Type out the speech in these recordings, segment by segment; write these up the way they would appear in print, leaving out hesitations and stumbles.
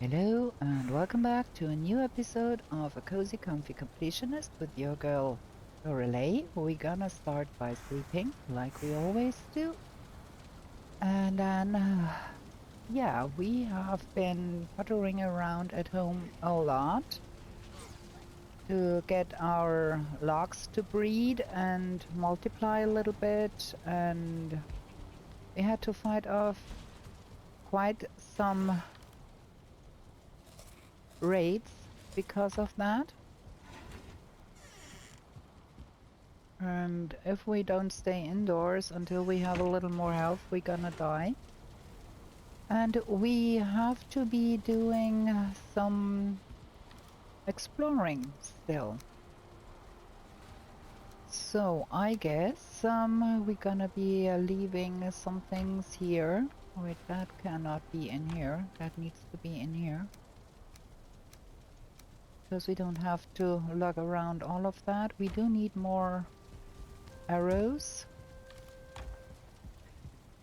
Hello and welcome back to a new episode of A Cozy Comfy Completionist with your girl Lorelei. We're gonna start by sleeping like we always do. And then, yeah, we have been puttering around at home a lot to get our logs to breed and multiply a little bit. And we had to fight off quite some raids because of that. And if we don't stay indoors until we have a little more health, we're gonna die. And we have to be doing some exploring still. So I guess we're gonna be leaving some things here. Wait, that cannot be in here. That needs to be in here. Because we don't have to lug around all of that. We do need more arrows.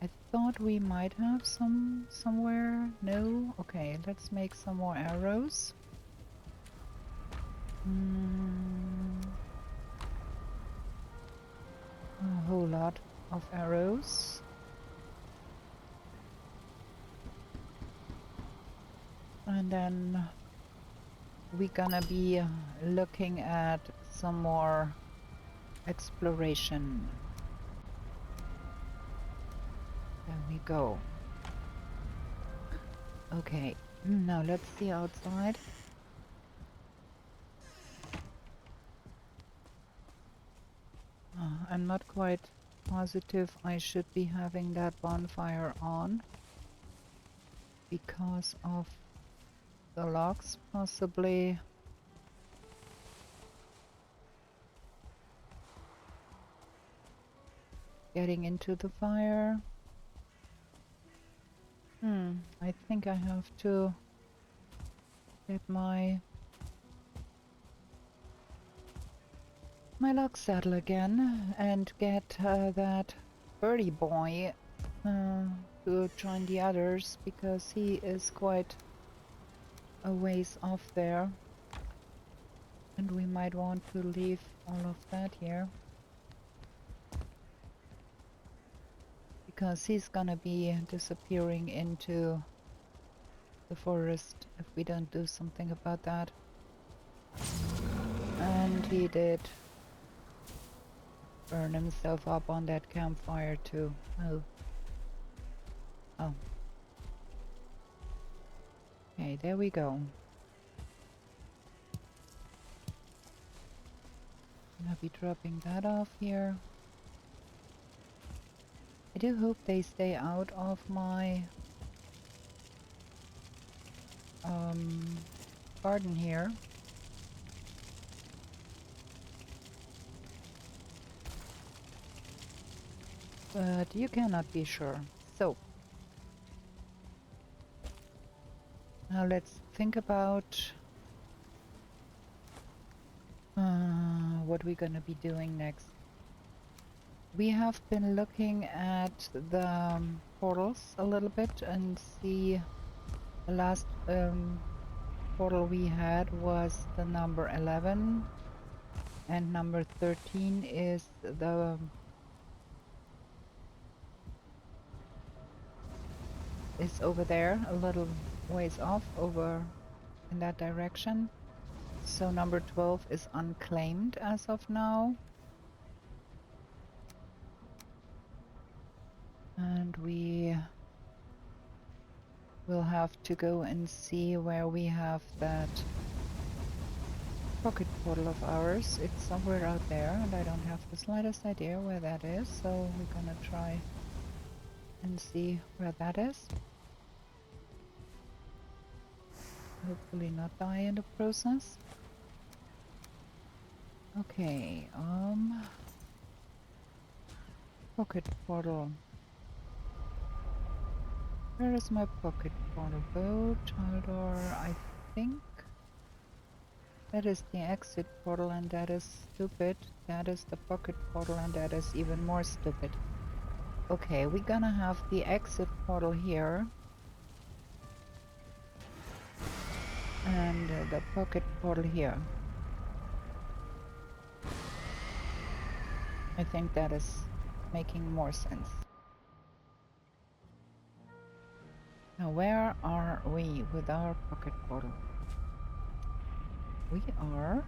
I thought we might have some somewhere. No? Okay, let's make some more arrows. A whole lot of arrows. And then we're gonna be looking at some more exploration. There we go. Okay, now let's see outside. I'm not quite positive I should be having that bonfire on because of the logs possibly. Getting into the fire. I think I have to get my log saddle again and get that birdie boy to join the others because he is quite a ways off there. And we might want to leave all of that here. Because he's gonna be disappearing into the forest if we don't do something about that. And he did burn himself up on that campfire too. Oh. Oh. Okay, there we go. I'll be dropping that off here. I do hope they stay out of my garden here. But you cannot be sure. So now let's think about what we're gonna be doing next. We have been looking at the portals a little bit and see the last portal we had was the number 11 and number 13 is the is over there a little ways off over in that direction. So number 12 is unclaimed as of now. And we will have to go and see where we have that pocket portal of ours. It's somewhere out there and I don't have the slightest idea where that is, so we're gonna try and see where that is. Hopefully not die in the process. Okay, pocket portal. Where is my pocket portal? Boat, Haldor, I think. That is the exit portal and that is stupid. That is the pocket portal and that is even more stupid. Okay, we're gonna have the exit portal here. the pocket portal here. I think that is making more sense. Now, where are we with our pocket portal? We are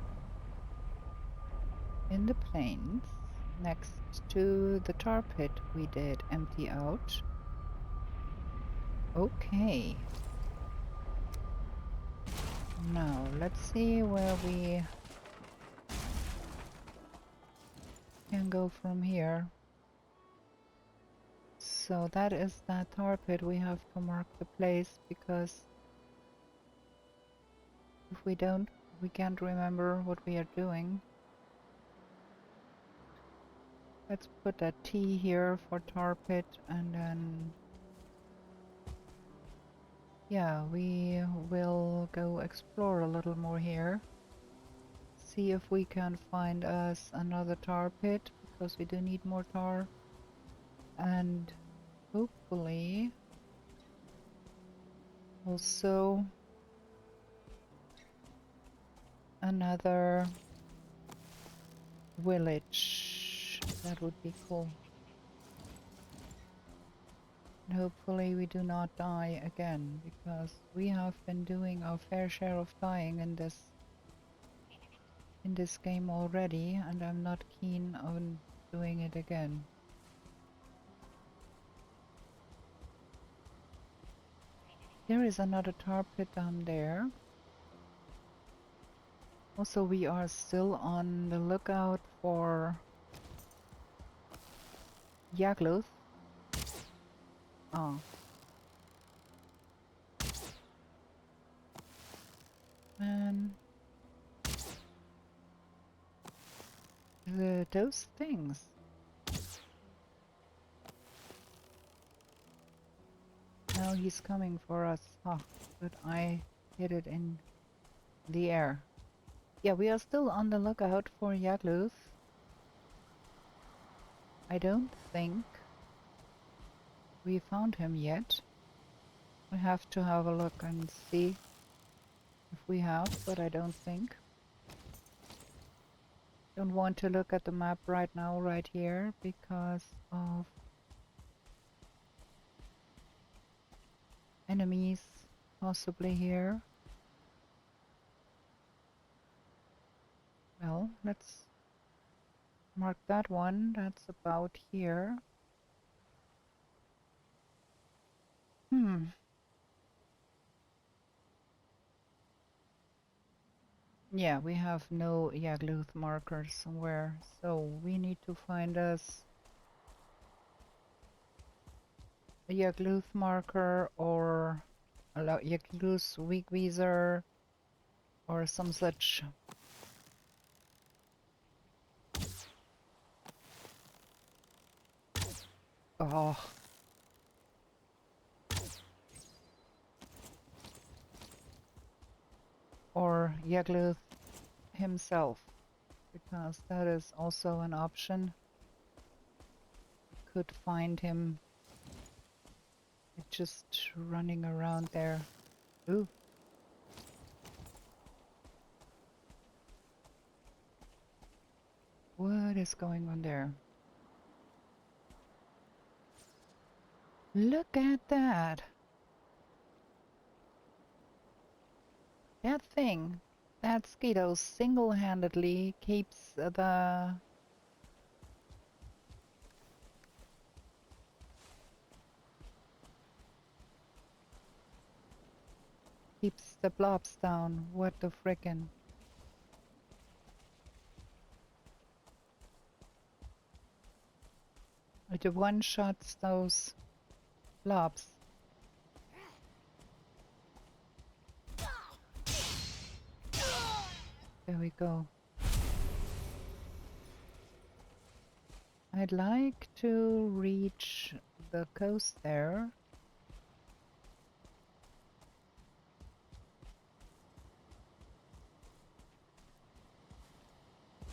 in the plains next to the tar pit we did empty out. Okay. Now, let's see where we can go from here. So that is that tar pit. We have to mark the place because if we don't, we can't remember what we are doing. Let's put a T here for tar pit, and then yeah, we will go explore a little more here. See if we can find us another tar pit, because we do need more tar. And hopefully also another village. That would be cool. And hopefully we do not die again, because we have been doing our fair share of dying in this game already, and I'm not keen on doing it again. There is another tar pit down there. Also, we are still on the lookout for Yagluth. Oh. And those things. Now he's coming for us. Oh, but I hit it in the air. Yeah, we are still on the lookout for Yagluth. I don't think we found him yet. I have to have a look and see if we have, but I don't think. Don't want to look at the map right now, right here, because of enemies possibly here. Well, let's mark that one. That's about here. Yeah, we have no Yagluth markers somewhere, so we need to find us a Yagluth marker or a Yagluth vegvizr or some such. Oh. Or Yagluth himself, because that is also an option. Could find him just running around there. Ooh. What is going on there? Look at that! That thing, that Skeeto single-handedly keeps the blobs down. What the frickin'? It one-shots those blobs. There we go. I'd like to reach the coast there.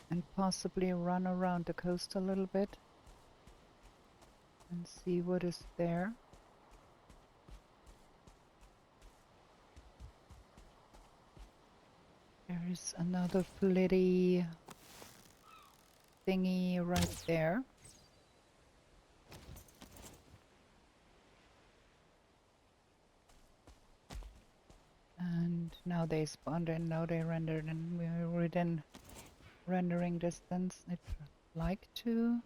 And possibly run around the coast a little bit and see what is there. There's another flitty thingy right there. And now they spawned in, now they rendered, and we're within rendering distance. I'd like to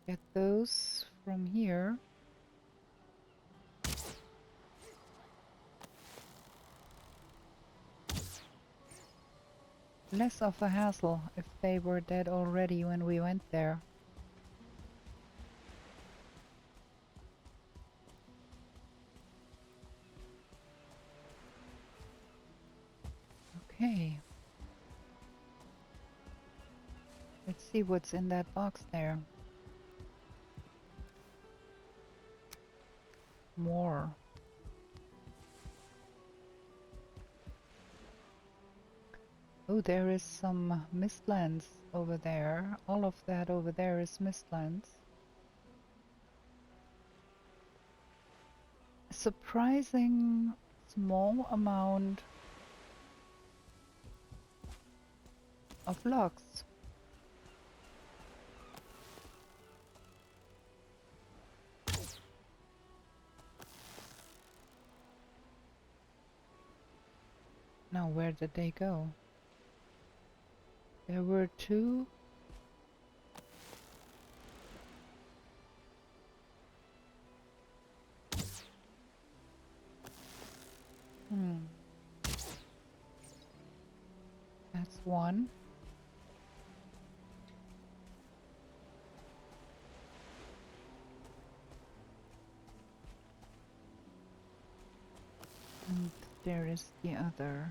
get those from here. Less of a hassle if they were dead already when we went there. Okay. Let's see what's in that box there. More. Oh, there is some mistlands over there. All of that over there is mistlands. Surprising small amount of logs. Now, where did they go? There were two. That's one. And there is the other.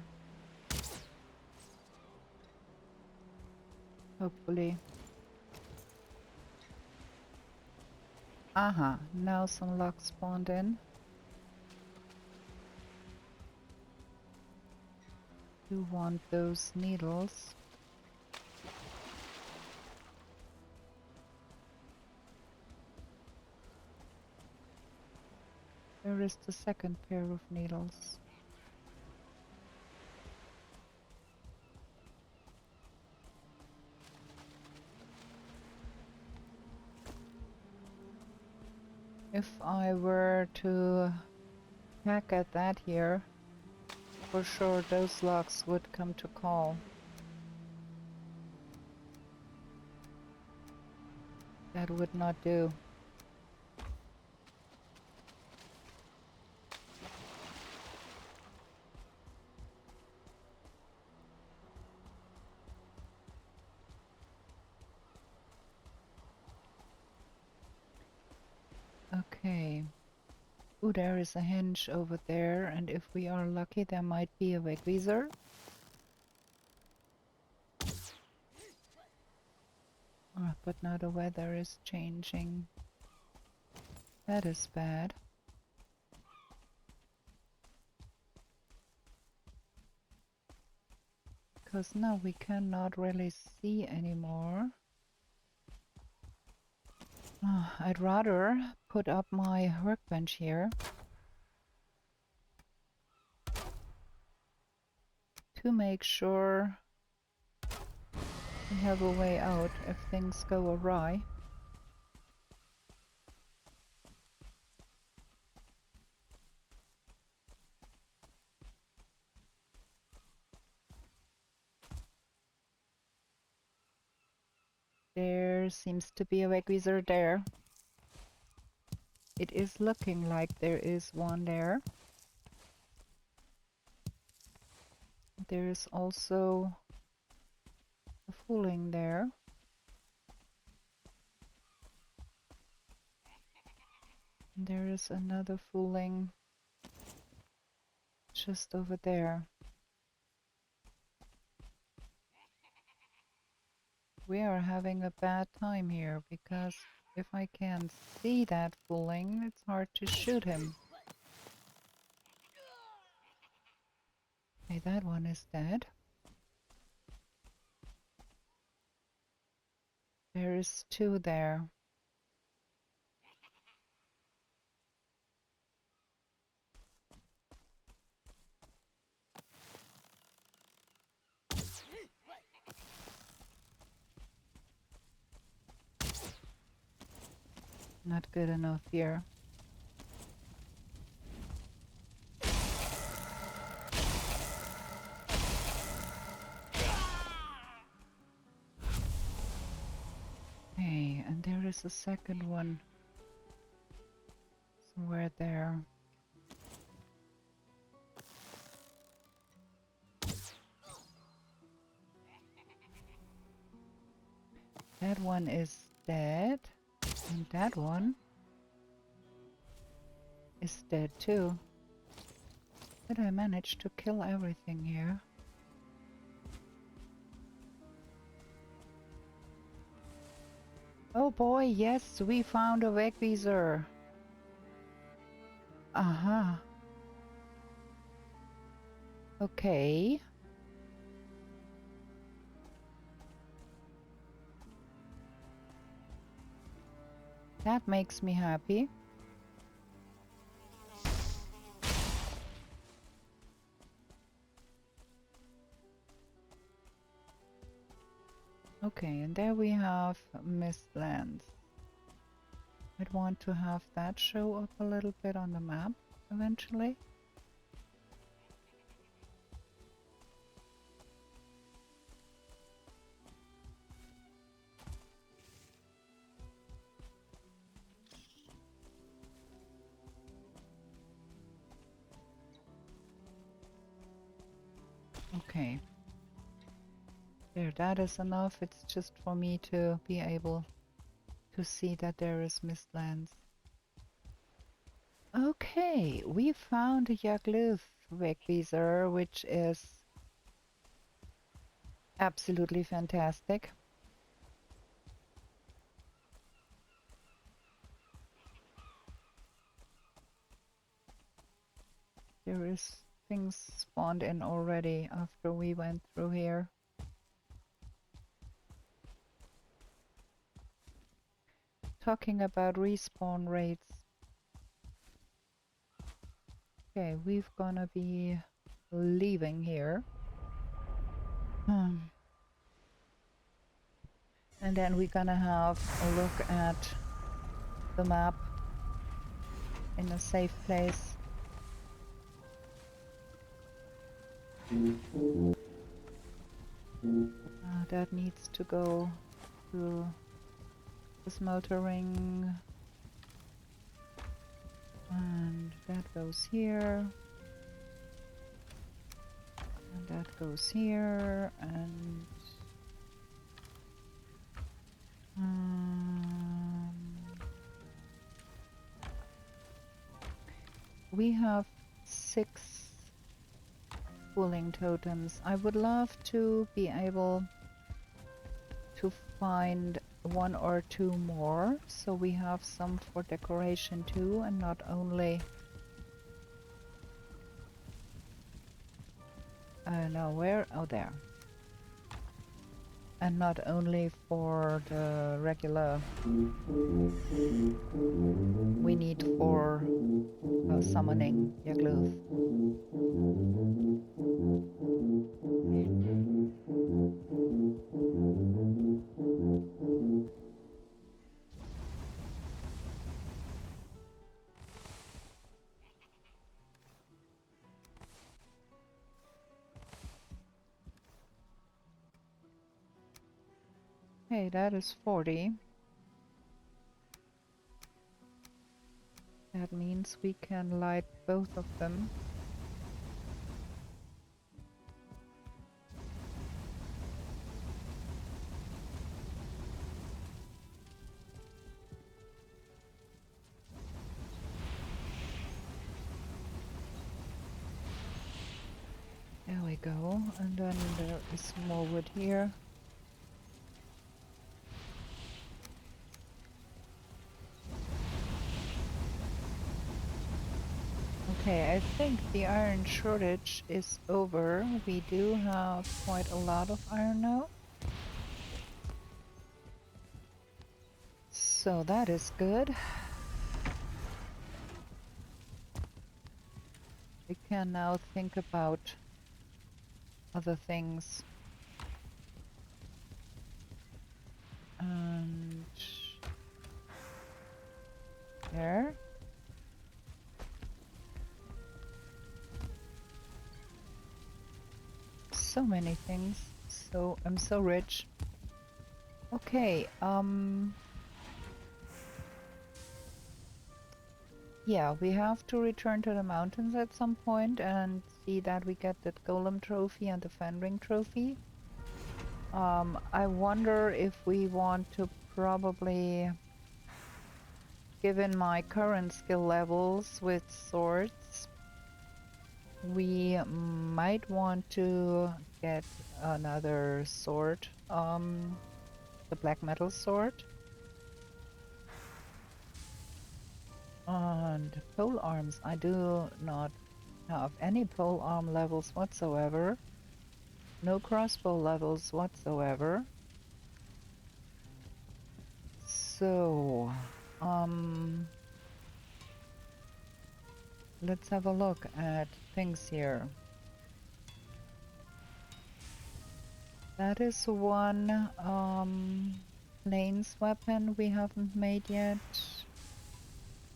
Hopefully. Aha, now some logs spawned in. You want those needles. There is the second pair of needles. If I were to hack at that here, for sure those logs would come to call. That would not do. Okay. Ooh, there is a hinge over there, and if we are lucky, there might be a vegvizr. But now the weather is changing. That is bad. Because now we cannot really see anymore. I'd rather put up my workbench here to make sure we have a way out if things go awry. There seems to be a vegvizr there. It is looking like there is one there. There is also a fooling there. There is another fooling just over there. We are having a bad time here because if I can't see that fooling, it's hard to shoot him. Okay, that one is dead. There is two there. Not good enough here. Okay, and there is a second one somewhere there. That one is dead, and that one is dead too. Did I manage to kill everything here? Oh boy, yes, we found a vegvizr. Uh-huh. Okay. That makes me happy. Okay, and there we have Mistlands. I'd want to have that show up a little bit on the map eventually. Okay. There, that is enough. It's just for me to be able to see that there is Mistlands. Okay, we found a Yagluth vegvizr, which is absolutely fantastic. There is things spawned in already after we went through here. Talking about respawn rates. Okay, we're gonna be leaving here. And then we're gonna have a look at the map in a safe place. That needs to go to the smeltering. And that goes here. And that goes here. And we have 6 cooling totems. I would love to be able to find 1 or 2 more, so we have some for decoration too, and not only no, where? Oh, there. And not only for the regular we need for summoning Yagluth. Hey, that is 40. That means we can light both of them. There we go, and then there is more wood here. Okay, I think the iron shortage is over. We do have quite a lot of iron now. So that is good. We can now think about other things. And There. So many things. So I'm so rich. Okay, yeah, we have to return to the mountains at some point and see that we get that golem trophy and the fenring trophy. I wonder if we want to probably, given my current skill levels with swords, we might want to get another sword, the black metal sword. And pole arms, I do not have any pole arm levels whatsoever. No crossbow levels whatsoever. So, let's have a look at things here. That is one plains weapon we haven't made yet.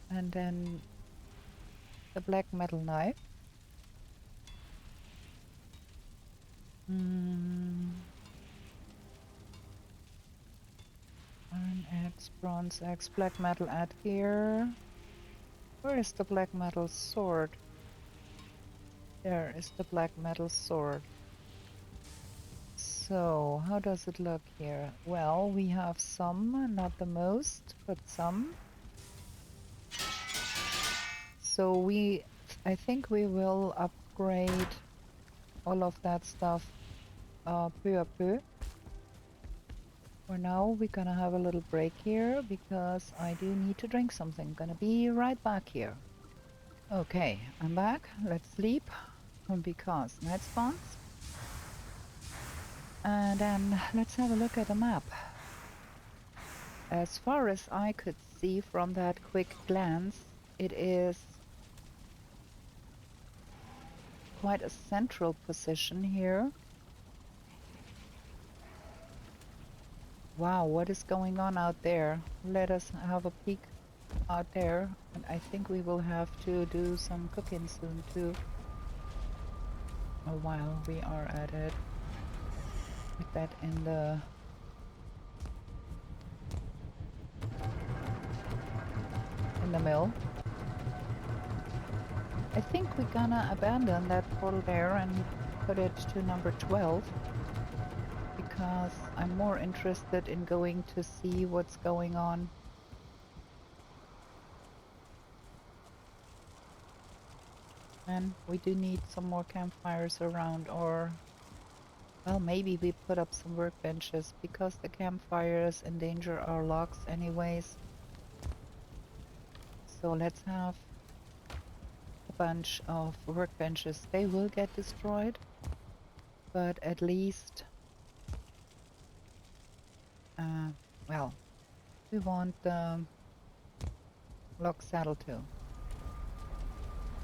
And then the black metal knife. Iron axe, bronze axe, black metal adhere. Where is the black metal sword? There is the black metal sword. So, how does it look here? Well, we have some, not the most, but some. So I think we will upgrade all of that stuff peu à peu. For now, we're gonna have a little break here because I do need to drink something. Gonna be right back here. Okay, I'm back. Let's sleep because night spawns. And then let's have a look at the map. As far as I could see from that quick glance, it is quite a central position here. Wow, what is going on out there? Let us have a peek out there. And I think we will have to do some cooking soon too. While we are at it. Put that in the mill. I think we're gonna abandon that portal there and put it to number 12. Because I'm more interested in going to see what's going on. And we do need some more campfires around, or well, maybe we put up some workbenches because the campfires endanger our logs anyways. So let's have a bunch of workbenches. They will get destroyed, but at least well, we want the log saddle too.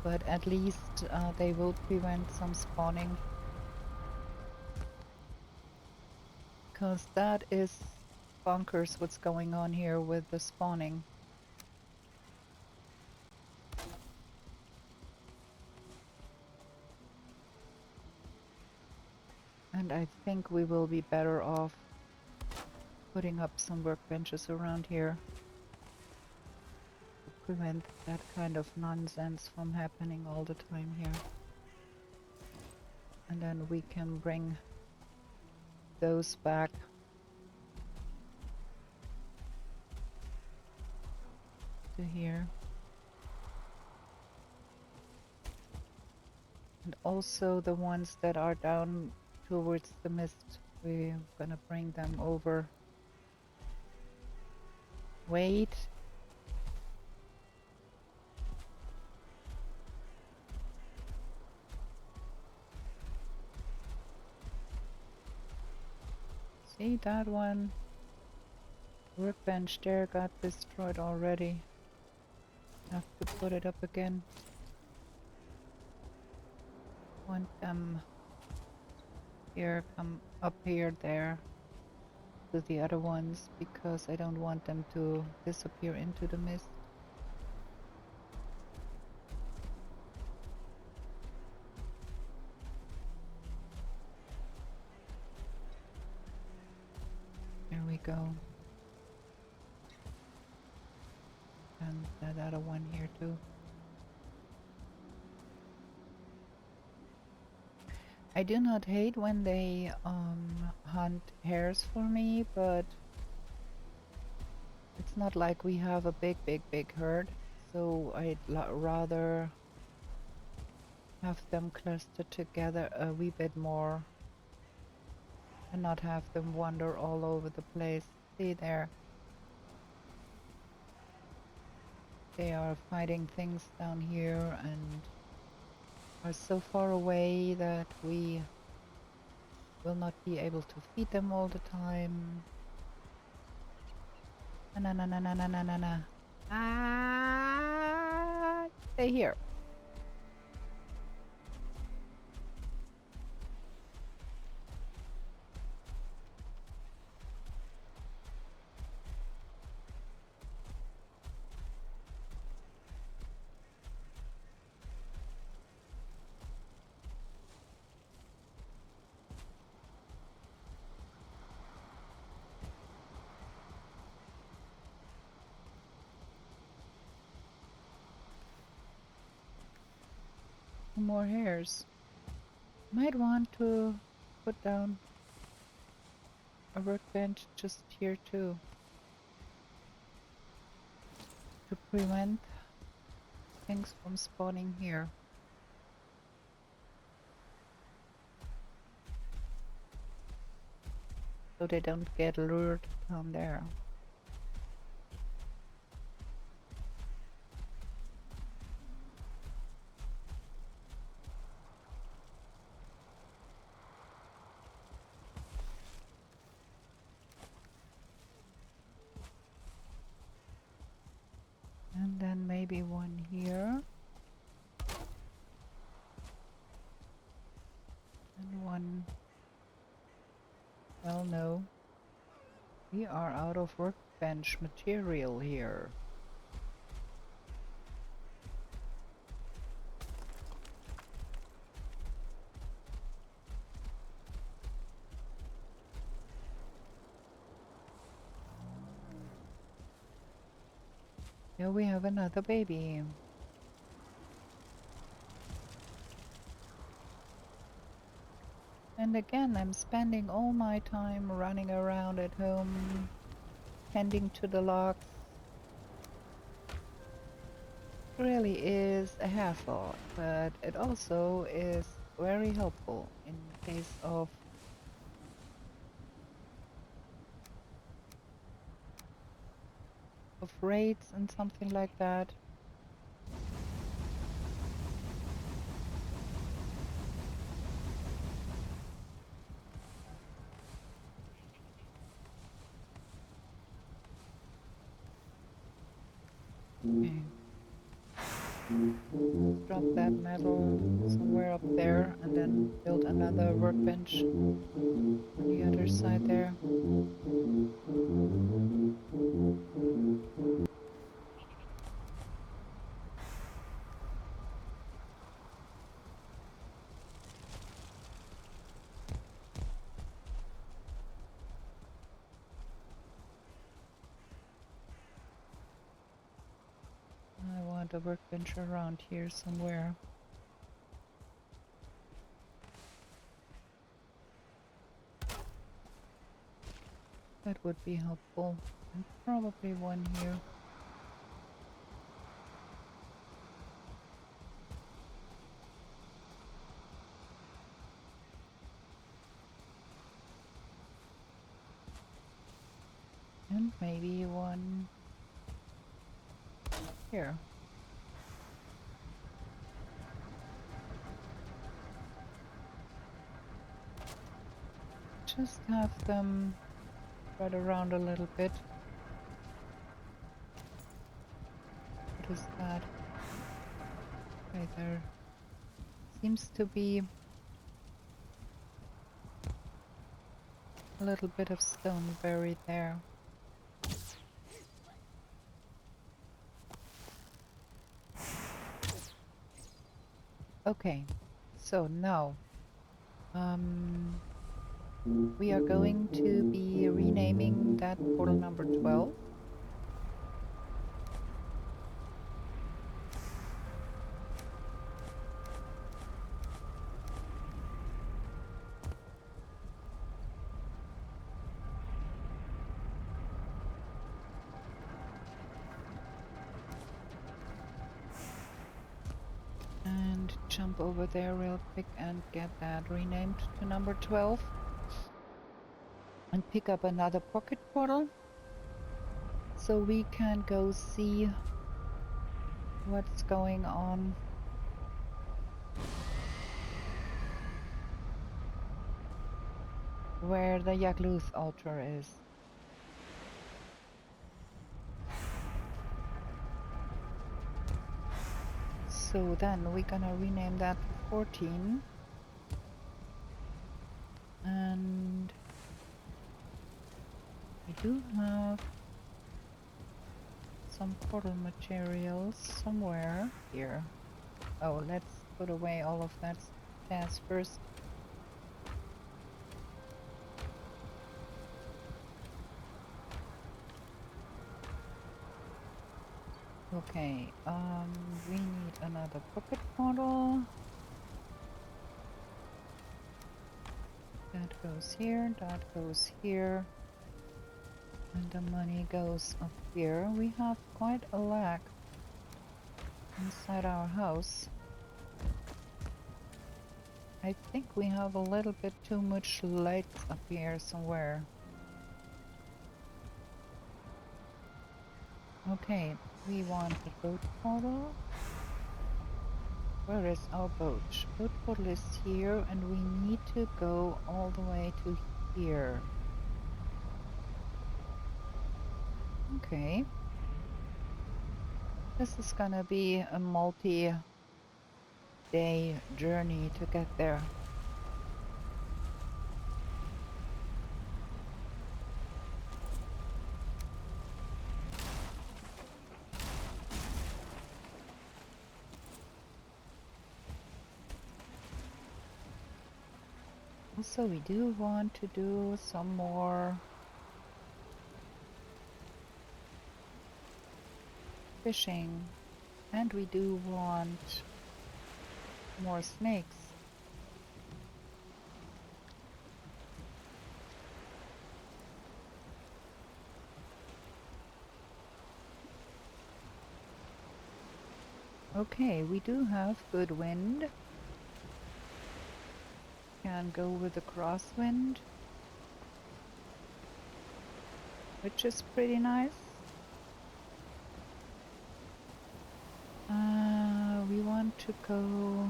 But at least they will prevent some spawning. Because that is bonkers what's going on here with the spawning. And I think we will be better off putting up some workbenches around here to prevent that kind of nonsense from happening all the time here. And then we can bring those back. To here. And also the ones that are down towards the mist, we're gonna bring them over. Wait. See that one? Workbench there got destroyed already. Have to put it up again. Want them here, come up here, there to the other ones because I don't want them to disappear into the mist. go. And that other one here too. I do not hate when they hunt hares for me, but it's not like we have a big herd, so I'd rather have them clustered together a wee bit more and not have them wander all over the place. See there. They are fighting things down here and are so far away that we will not be able to feed them all the time. Na na na na na na na na. Ah, stay here. More hairs. Might want to put down a workbench just here too to prevent things from spawning here. So they don't get lured down there. And then maybe one here. And one... Well, no. We are out of workbench material here. Here we have another baby. And again, I'm spending all my time running around at home, tending to the logs. It really is a hassle, but it also is very helpful in case of raids and something like that. Okay. Let's drop that metal somewhere up there and then build another workbench on the other side there. I want a workbench around here somewhere. That would be helpful. And probably one here. And maybe one here. Just have them spread around a little bit. What is that? Okay, there seems to be a little bit of stone buried there. Okay, so now We are going to be renaming that portal number 12. And jump over there real quick and get that renamed to number 12. And pick up another pocket portal so we can go see what's going on. Where the Yagluth altar is. So then we're gonna rename that to 14. And we do have some portal materials somewhere here. Oh, let's put away all of that gas first. Okay, we need another pocket portal. That goes here, that goes here. And the money goes up here. We have quite a lag inside our house. I think we have a little bit too much lights up here somewhere. Okay, we want a boat portal. Where is our boat? Boat portal is here and we need to go all the way to here. Okay. This is gonna be a multi-day journey to get there. Also, we do want to do some more fishing, and we do want more snakes. Okay, we do have good wind. Can go with the crosswind, which is pretty nice. We want to go,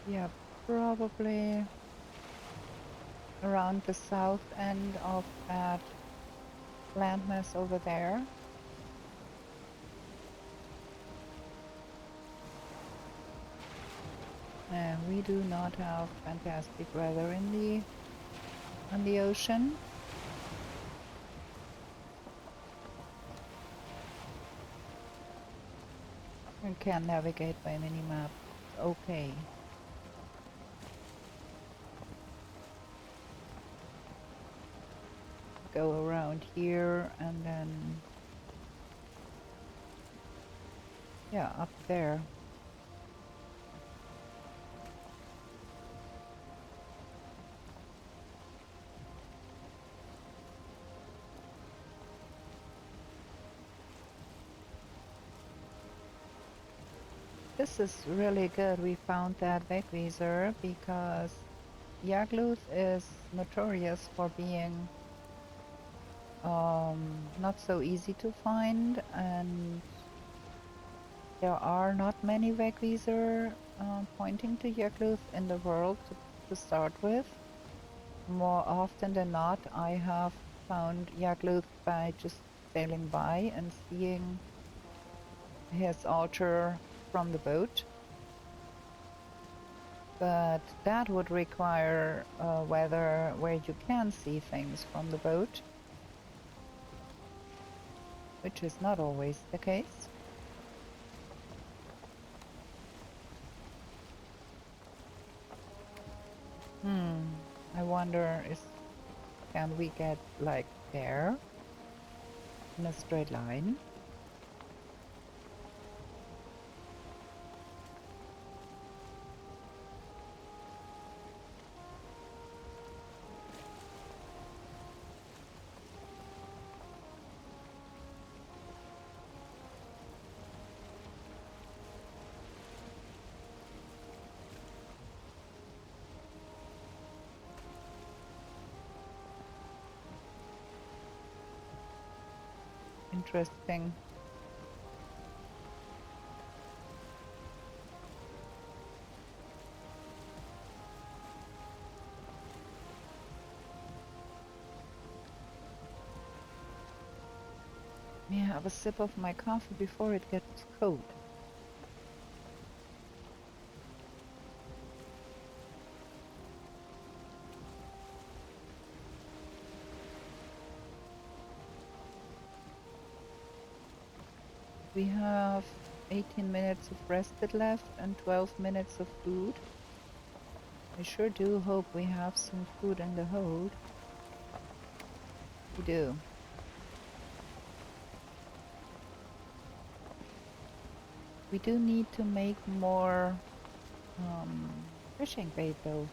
yeah, probably around the south end of that landmass over there. And we do not have fantastic weather on the ocean. We can navigate by minimap. Okay. Go around here and then, yeah, up there. This is really good. We found that vegvizr because Yagluth is notorious for being not so easy to find, and there are not many vegvizr pointing to Yagluth in the world to start with. More often than not, I have found Yagluth by just sailing by and seeing his altar from the boat. But that would require weather where you can see things from the boat, which is not always the case. wonder is, can we get like there in a straight line? Interesting. May I have a sip of my coffee before it gets cold? We have 18 minutes of rested left and 12 minutes of food. I sure do hope we have some food in the hold. We do. We do need to make more fishing bait though.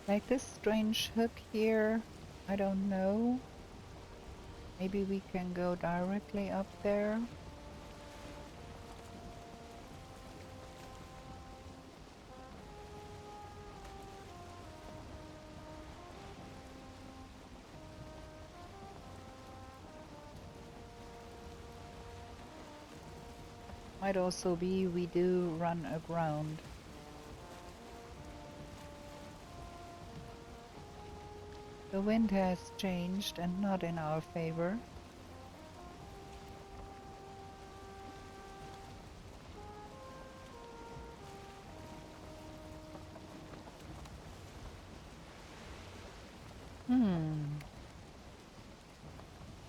Like this strange hook here, I don't know. Maybe we can go directly up there. Might also be we do run aground. The wind has changed and not in our favor.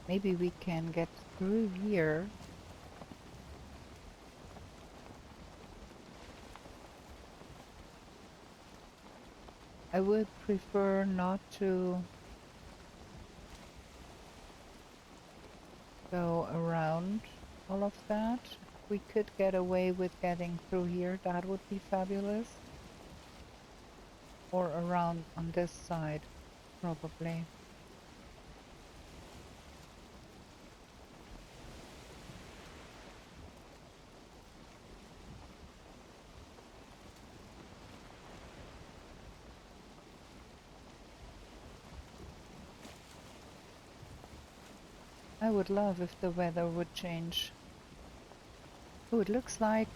Maybe we can get through here. I would prefer not to go around all of that. If we could get away with getting through here, that would be fabulous. Or around on this side, probably. I would love if the weather would change. Oh, it looks like...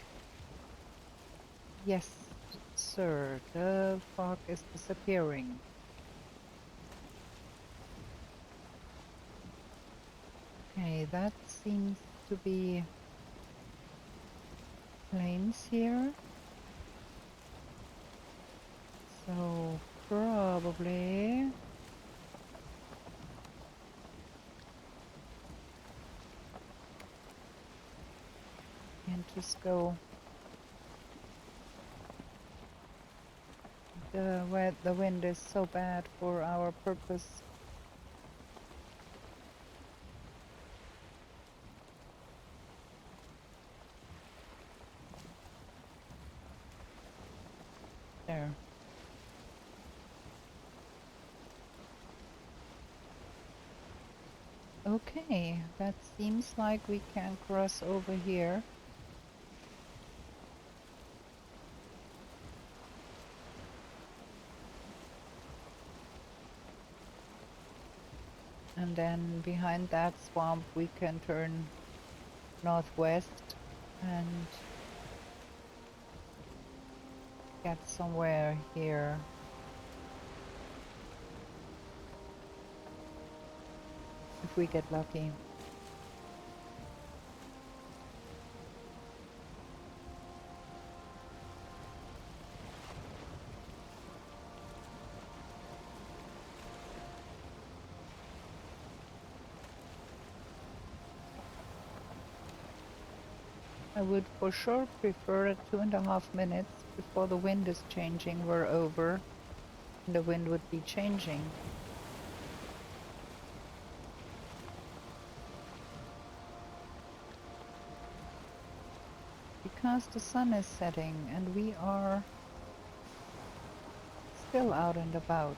Yes, sir, the fog is disappearing. Okay, that seems to be plains here. So, probably... And just go... The wind is so bad for our purpose. There. Okay, that seems like we can cross over here. And then behind that swamp we can turn northwest and get somewhere here. If we get lucky. I would for sure prefer 2.5 minutes before the wind is changing were over. And the wind would be changing. Because the sun is setting and we are still out and about.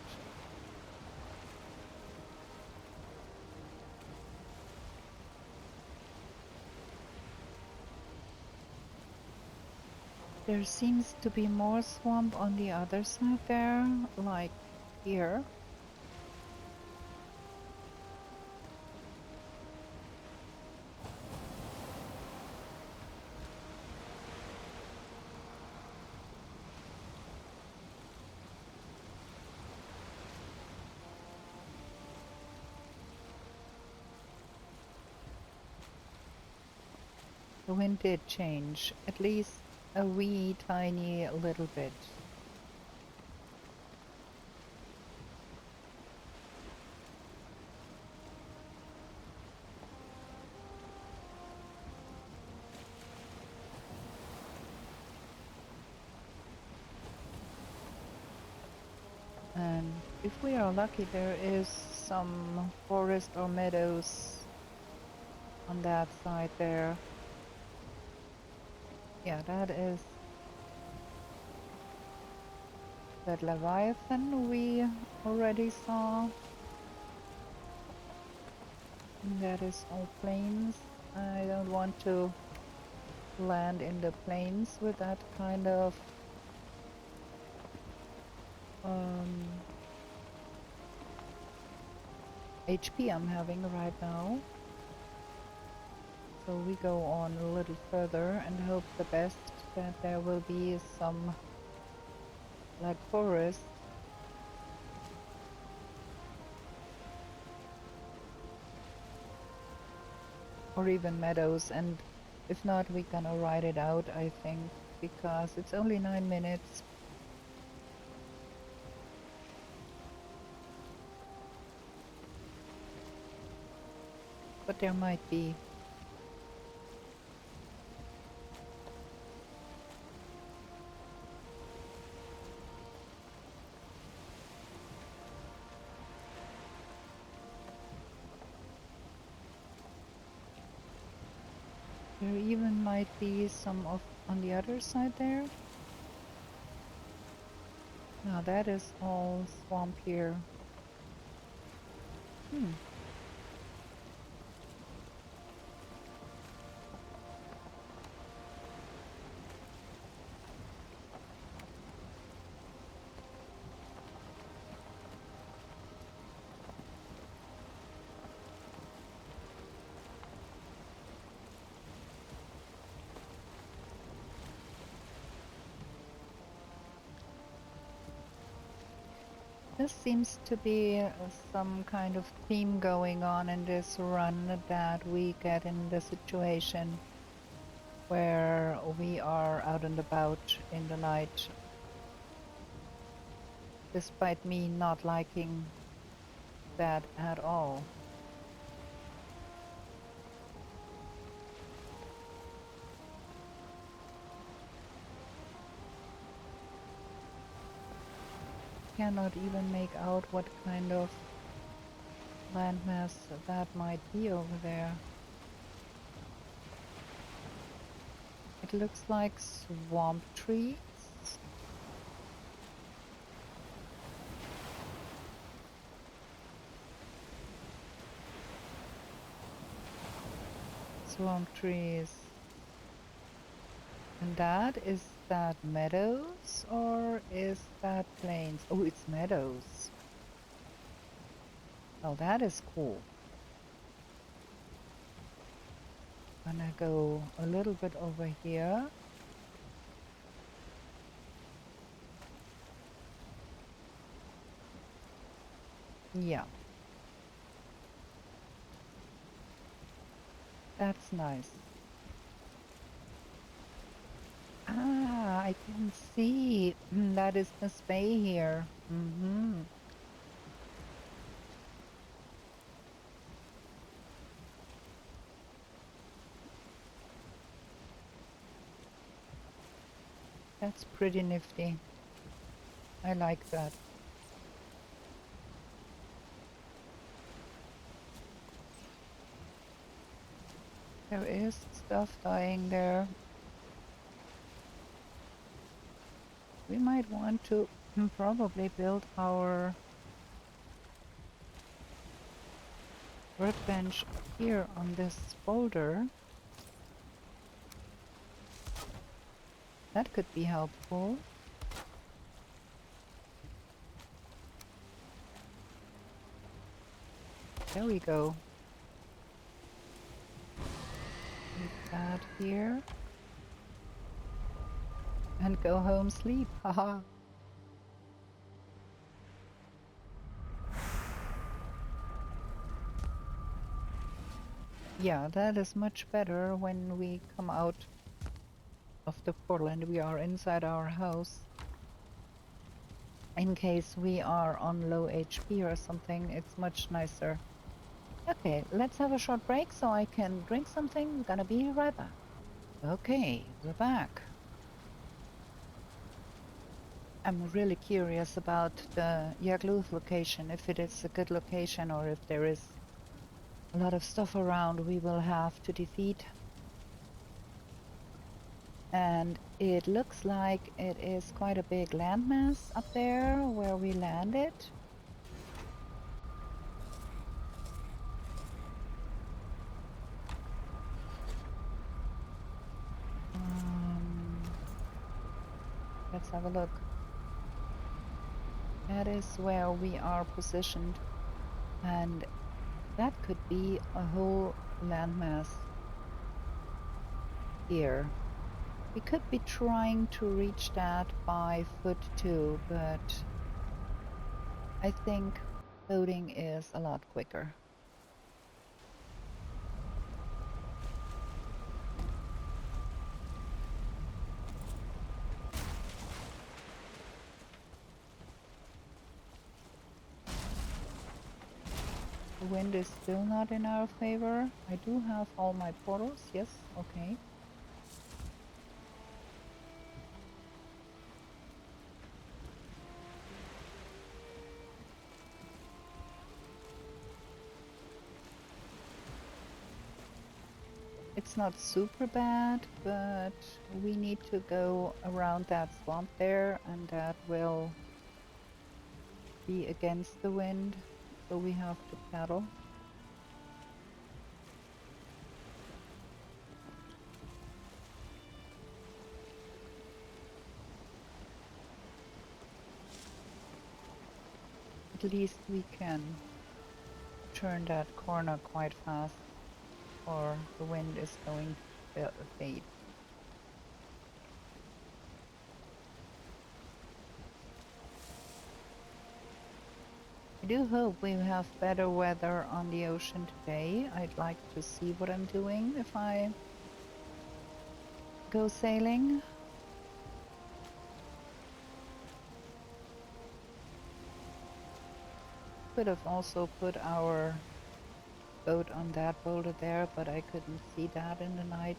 There seems to be more swamp on the other side there, like here. The wind did change, at least a wee tiny little bit. And if we are lucky, there is some forest or meadows on that side there. Yeah, that is that Leviathan we already saw. And that is all plains. I don't want to land in the plains with that kind of HP I'm having right now. So we go on a little further and hope the best that there will be some like forest. Or even meadows, and if not, we're gonna ride it out, I think, because it's only 9 minutes. But there might be. There even might be some of on the other side there. Now that is all swamp here. There seems to be some kind of theme going on in this run, that we get in the situation where we are out and about in the night, despite me not liking that at all. Cannot even make out what kind of landmass that might be over there. It looks like swamp trees. Swamp trees. And that meadows or is that plains? Oh, it's meadows. Oh, that is cool. Gonna go a little bit over here. Yeah. That's nice. Ah, I can see. That is the spay here. That's pretty nifty. I like that. There is stuff dying there. We might want to probably build our workbench here on this boulder. That could be helpful. There we go. Keep that here. And go home sleep. Haha. Yeah, that is much better when we come out of the portal and we are inside our house. In case we are on low HP or something, it's much nicer. Okay, let's have a short break so I can drink something. Gonna be right back. Okay, we're back. I'm really curious about the Yagluth location, if it is a good location or if there is a lot of stuff around we will have to defeat. And it looks like it is quite a big landmass up there where we landed. Let's have a look. That is where we are positioned, and that could be a whole landmass here. We could be trying to reach that by foot too, but I think boating is a lot quicker. The wind is still not in our favor. I do have all my portals, yes, okay. It's not super bad, but we need to go around that swamp there, and that will be against the wind, so we have to paddle. At least we can turn that corner quite fast, or the wind is going to fade. I do hope we have better weather on the ocean today. I'd like to see what I'm doing if I go sailing. Could have also put our boat on that boulder there, but I couldn't see that in the night.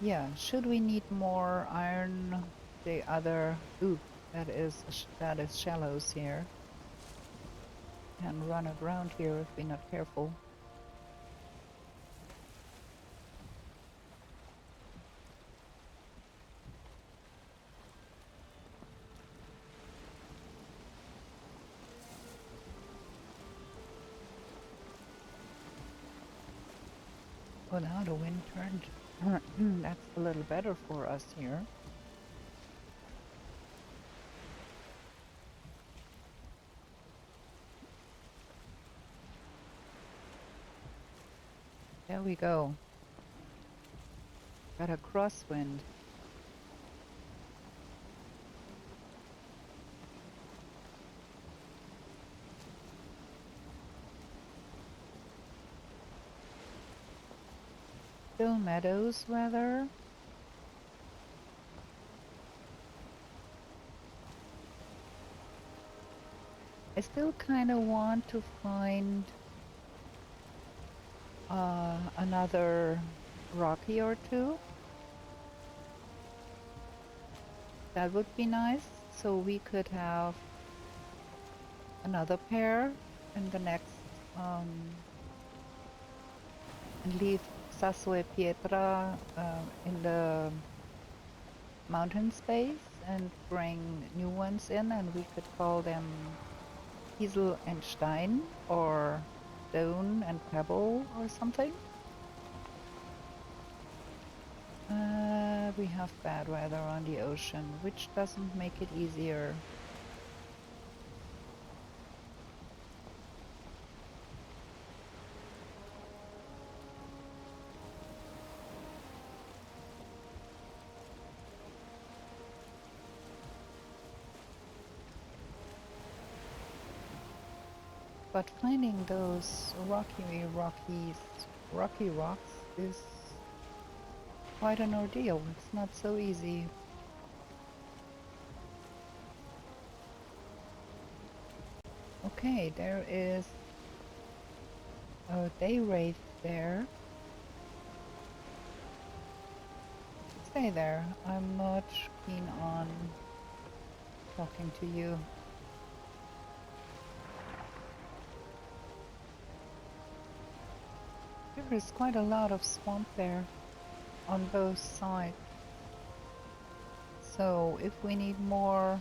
Yeah, should we need more iron? The other, ooh, that is shallows here. Can run aground here if we're not careful. Well, now the wind turned. That's a little better for us here. There we go. Got a crosswind. Still meadows weather. I still kind of want to find another rocky or two. That would be nice. So we could have another pair in the next and leave Sasue Pietra in the mountain space and bring new ones in, and we could call them Kiesel and Stein or Stone and Pebble or something. We have bad weather on the ocean, which doesn't make it easier. But finding those rocky rocks is quite an ordeal. It's not so easy. Okay, there is a day wraith there. Stay there. I'm not keen on talking to you. There is quite a lot of swamp there on both sides. So if we need more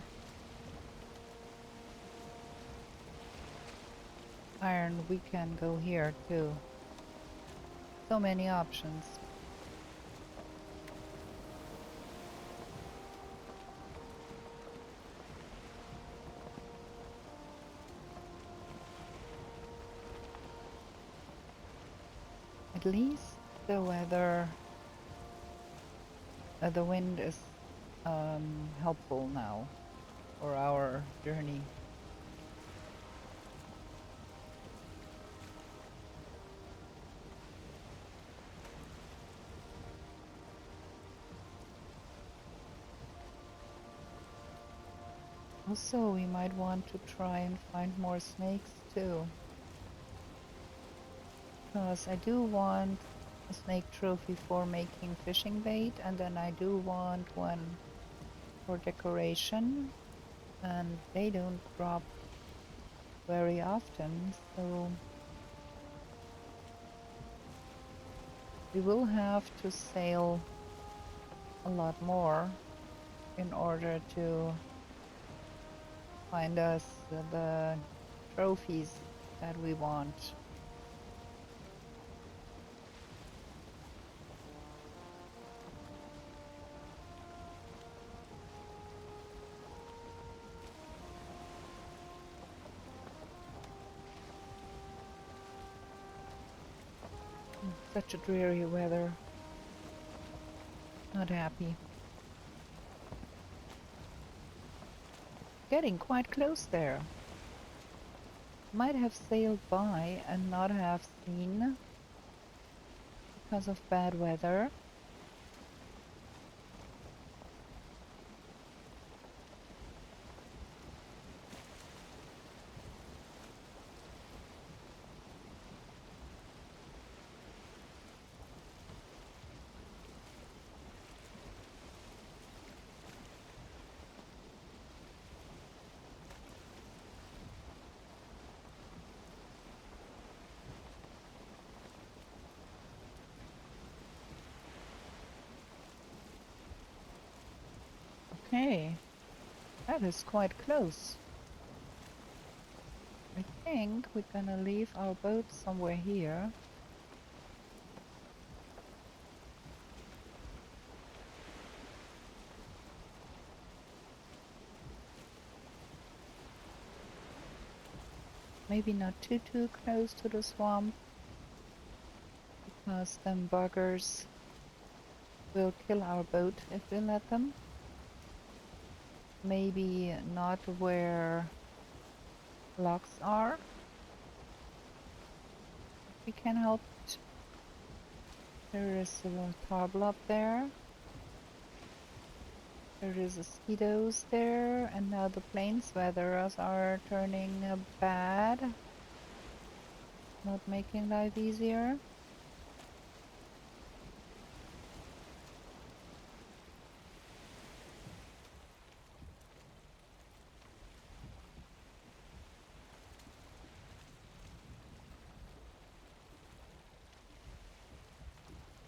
iron, we can go here too. So many options. At least the weather, the wind is helpful now for our journey. Also, we might want to try and find more snakes too. Because I do want a snake trophy for making fishing bait, and then I do want one for decoration, and they don't drop very often, so we will have to sail a lot more in order to find us the trophies that we want. Such a dreary weather. Not happy. Getting quite close there. Might have sailed by and not have seen because of bad weather. Okay, that is quite close. I think we're gonna leave our boat somewhere here. Maybe not too close to the swamp, because them buggers will kill our boat if we let them. Maybe not where locks are. We can help it. There is a tarbl up there. There is mosquitoes there, and now the plains weathers are turning bad. Not making life easier.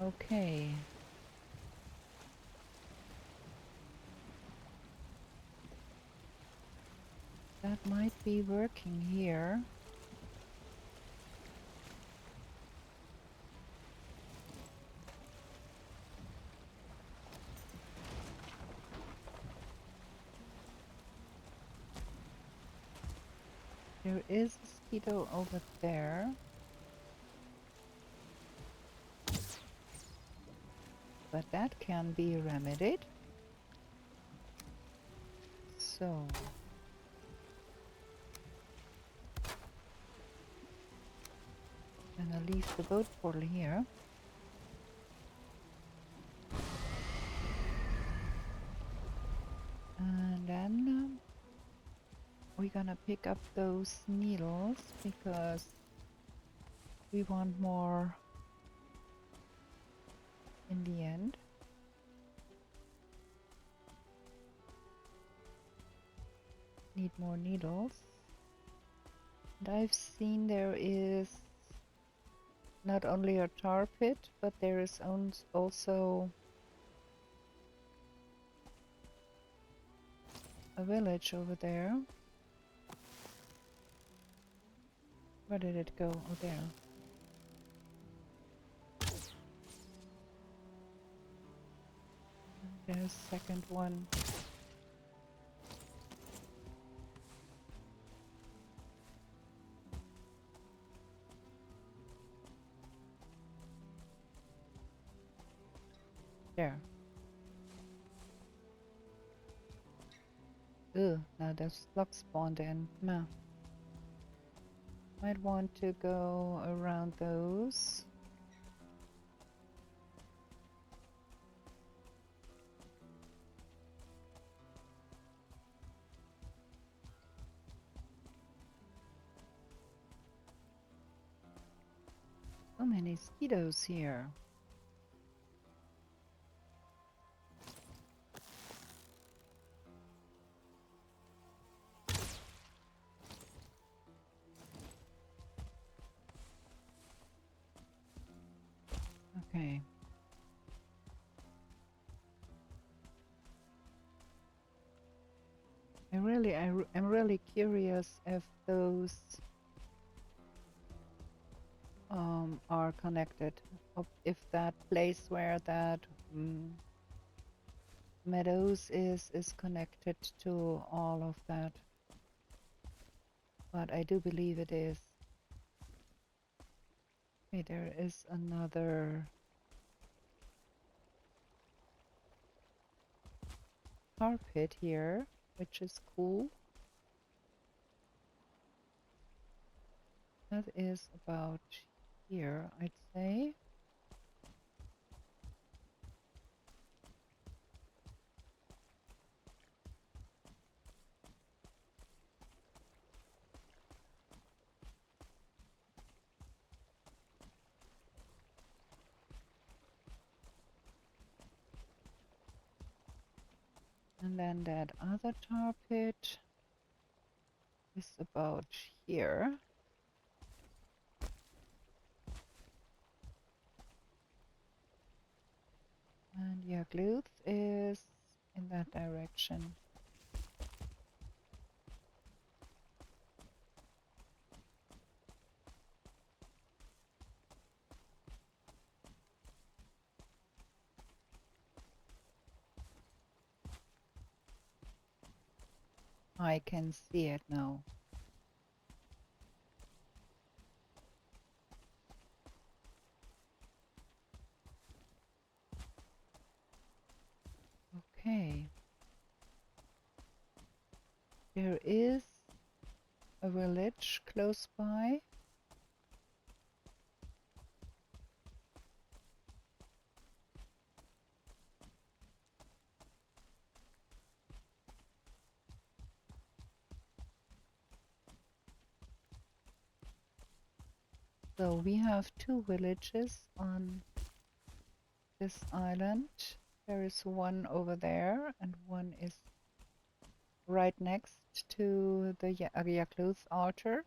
Okay. That might be working here. There is a mosquito over there. But that can be remedied. So I'm gonna leave the boat portal here. And then we're gonna pick up those needles because we want more in the end. Need more needles. And I've seen there is not only a tar pit, but there is also a village over there. Where did it go? Oh, there. And there's a second one. There. Ugh, now there's luck spawned in. No. Might want to go around those. So many mosquitoes here. Okay. I'm really curious if those are connected. If that place where that meadows is connected to all of that. But I do believe it is. Okay, there is another tar pit here, which is cool. That is about here, I'd say. And then that other tar pit is about here. And Yagluth is in that direction. I can see it now. Okay. There is a village close by. So we have two villages on this island. There is one over there and one is right next to the Yagluth altar.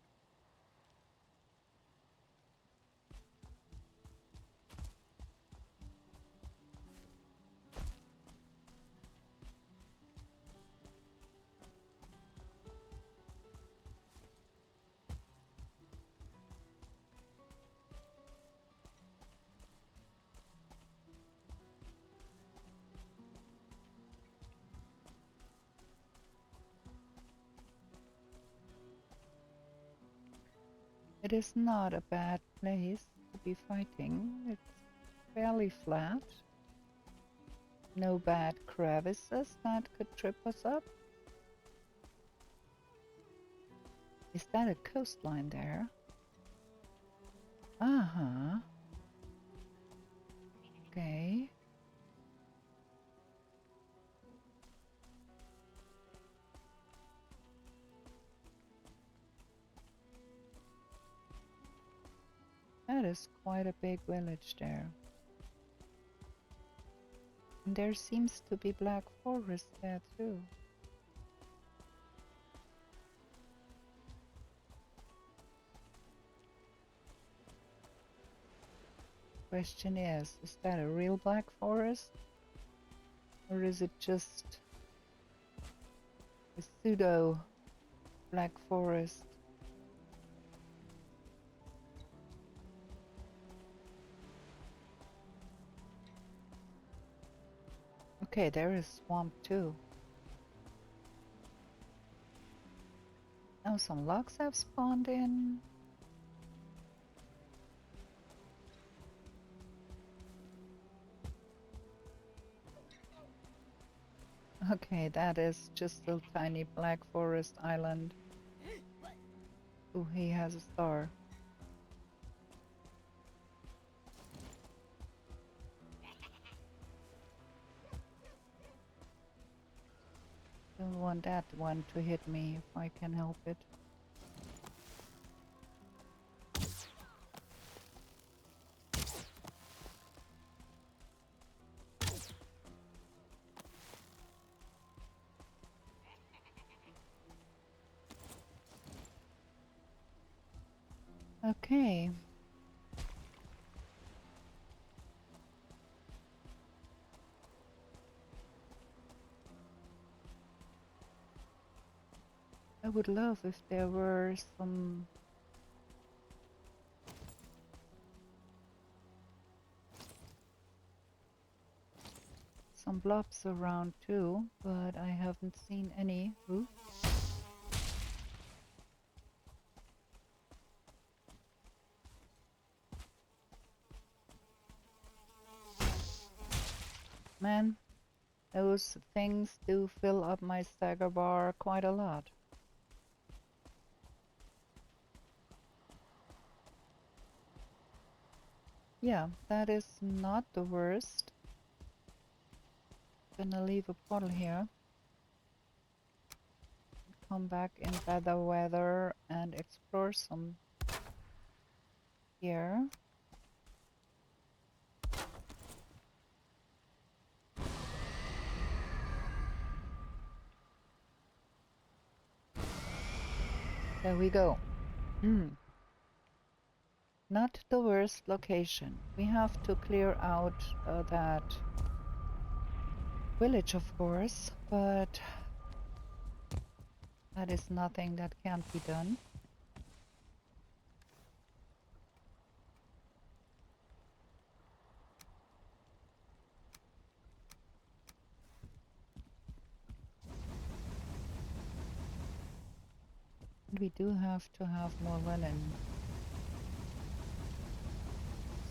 It is not a bad place to be fighting. It's fairly flat. No bad crevices that could trip us up. Is that a coastline there? Uh-huh. Okay. That is quite a big village there. And there seems to be black forest there too. Question is that a real black forest? Or is it just a pseudo black forest? Okay, there is swamp too. Now some logs have spawned in. Okay, that is just a tiny black forest island. Oh, he has a star. Don't want that one to hit me if I can help it. Okay. I would love if there were some blobs around too, but I haven't seen any. Ooh. Man, those things do fill up my stagger bar quite a lot. Yeah, that is not the worst. Gonna leave a bottle here. Come back in better weather and explore some here. There we go. Not the worst location. We have to clear out that village, of course, but that is nothing that can't be done. We do have to have more linen.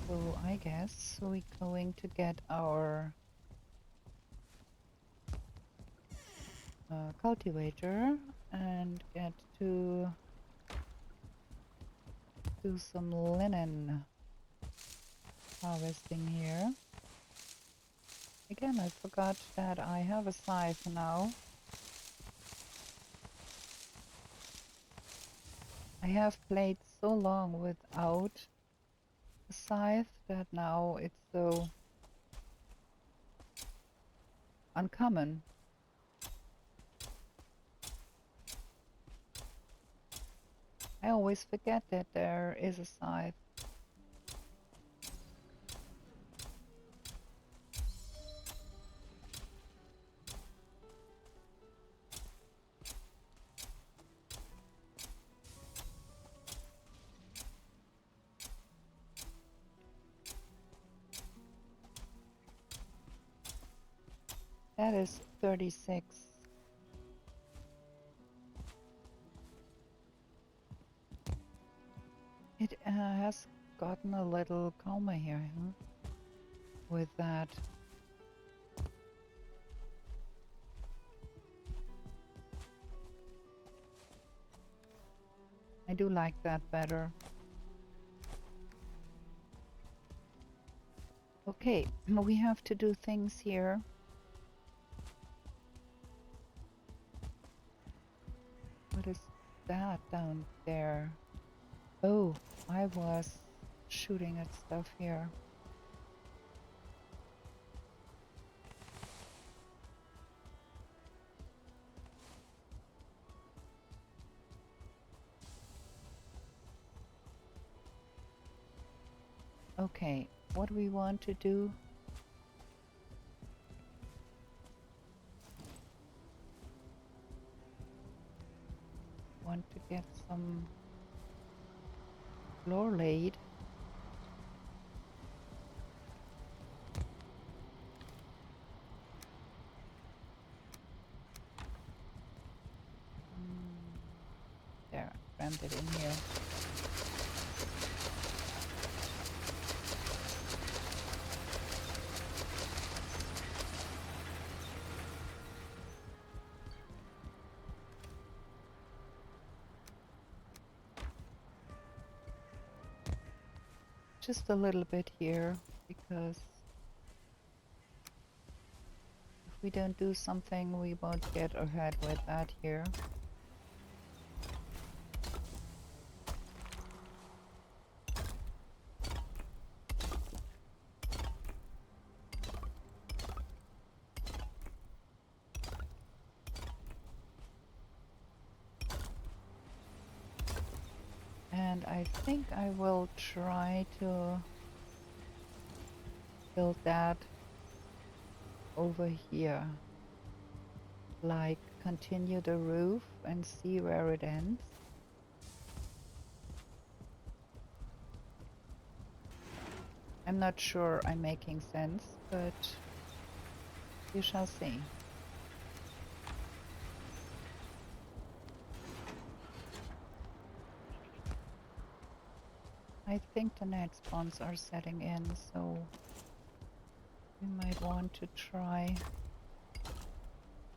So I guess we're going to get our cultivator and get to do some linen harvesting here. Again, I forgot that I have a scythe now. I have played so long without a scythe that now it's so uncommon. I always forget that there is a scythe. That is 36. It has gotten a little calmer here, huh? With that. I do like that better. Okay, we have to do things here. What is that down there? Oh, I was shooting at stuff here. Okay, what we want to do? Want to get some floor laid. There, rammed it in here. Just a little bit here, because if we don't do something, we won't get ahead with that here. And I think I will try to build that over here. Like, continue the roof and see where it ends. I'm not sure I'm making sense, but you shall see. I think the night spawns are setting in, so we might want to try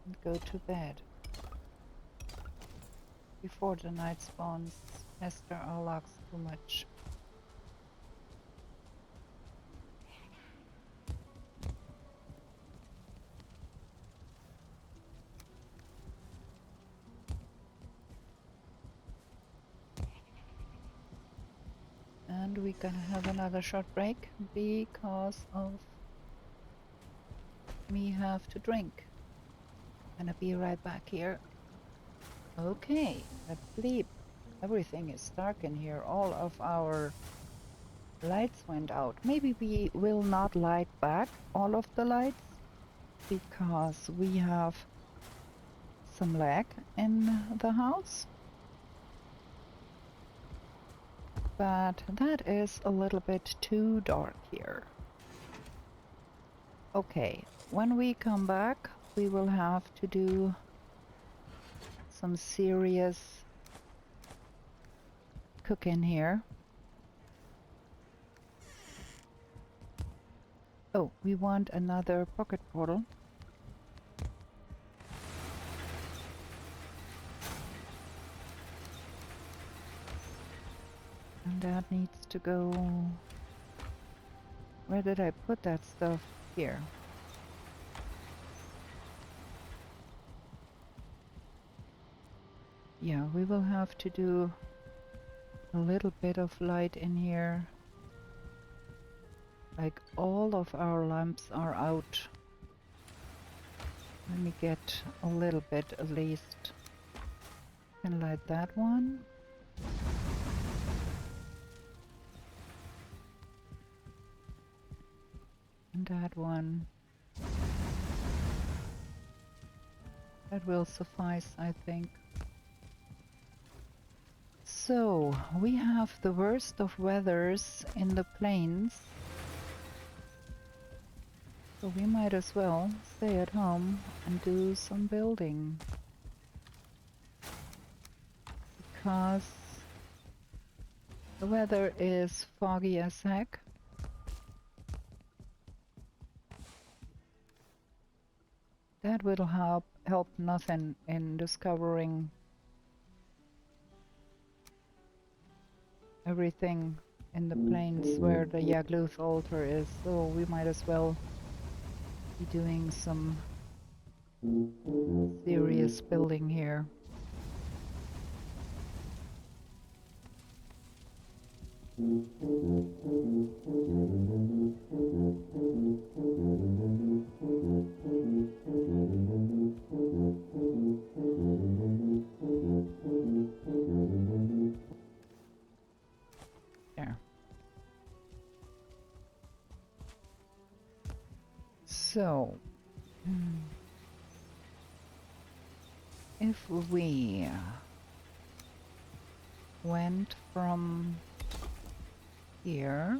and go to bed before the night spawns pester our logs too much. And we're gonna have another short break because of me have to drink. Gonna be right back here. Okay, let's sleep. Everything is dark in here. All of our lights went out. Maybe we will not light back all of the lights because we have some lag in the house. But that is a little bit too dark here. Okay, when we come back, we will have to do some serious cooking here. Oh, we want another pocket portal. And that needs to go... Where did I put that stuff? Here. Yeah, we will have to do a little bit of light in here. Like, all of our lamps are out. Let me get a little bit at least. Can light that one. And that one. That will suffice, I think. So, we have the worst of weathers in the plains. So we might as well stay at home and do some building. Because The weather is foggy as heck. That will help nothing in discovering everything in the plains where the Yagluth altar is, so we might as well be doing some serious building here. There. So, if we went from here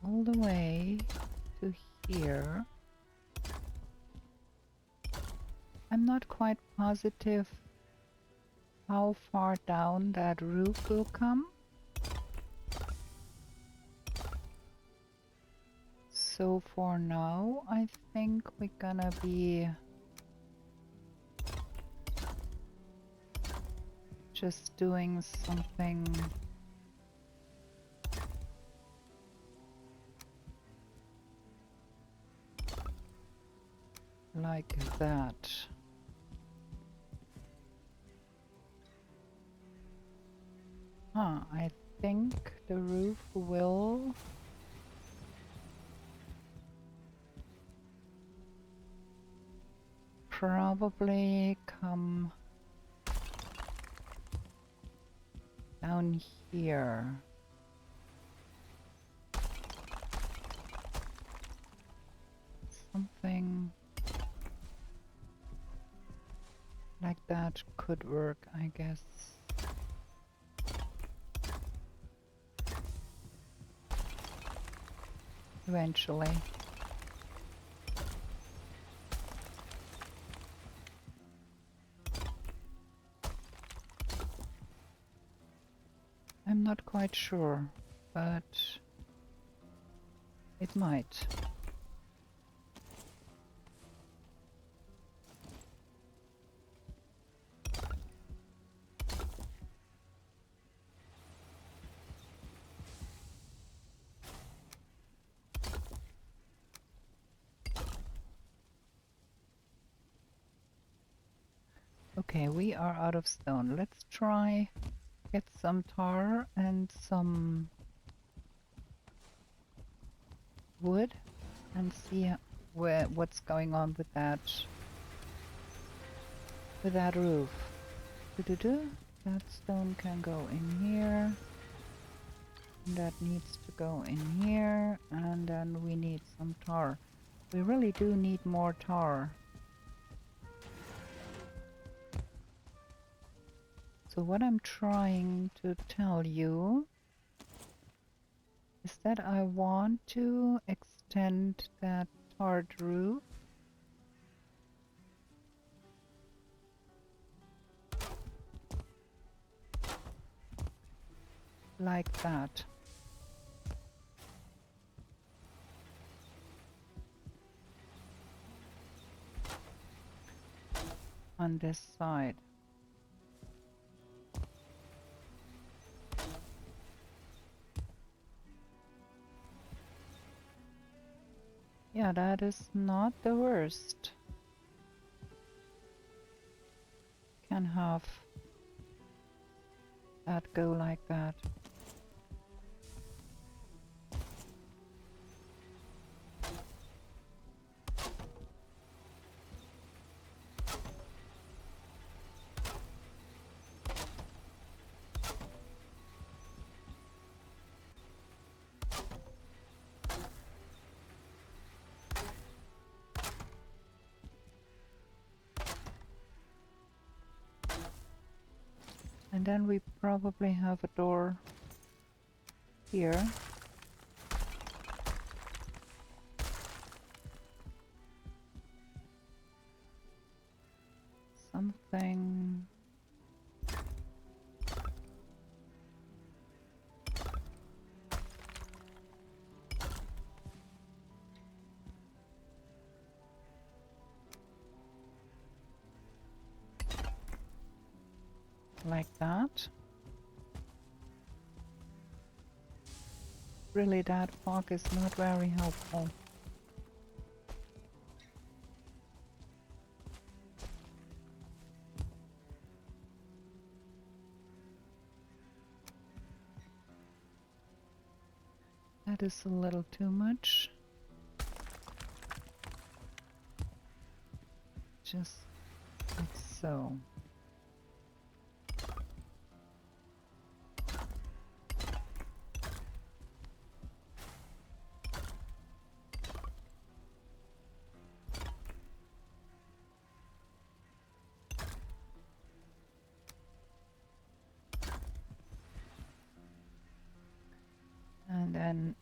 all the way to here, I'm not quite positive how far down that roof will come. So for now, I think we're gonna be just doing something like that. I think the roof will probably come down here. Something like that could work, I guess. Eventually. I'm not quite sure, but it might. Okay, we are out of stone. Let's try get some tar and some wood and see what's going on with that roof. That stone can go in here. That needs to go in here, and then we need some tar. We really do need more tar. So what I'm trying to tell you is that I want to extend that tarred roof like that. On this side. Yeah, that is not the worst. Can have that go like that. And then we probably have a door here. something. Like that. Really, that fog is not very helpful. That is a little too much. Just like so. And then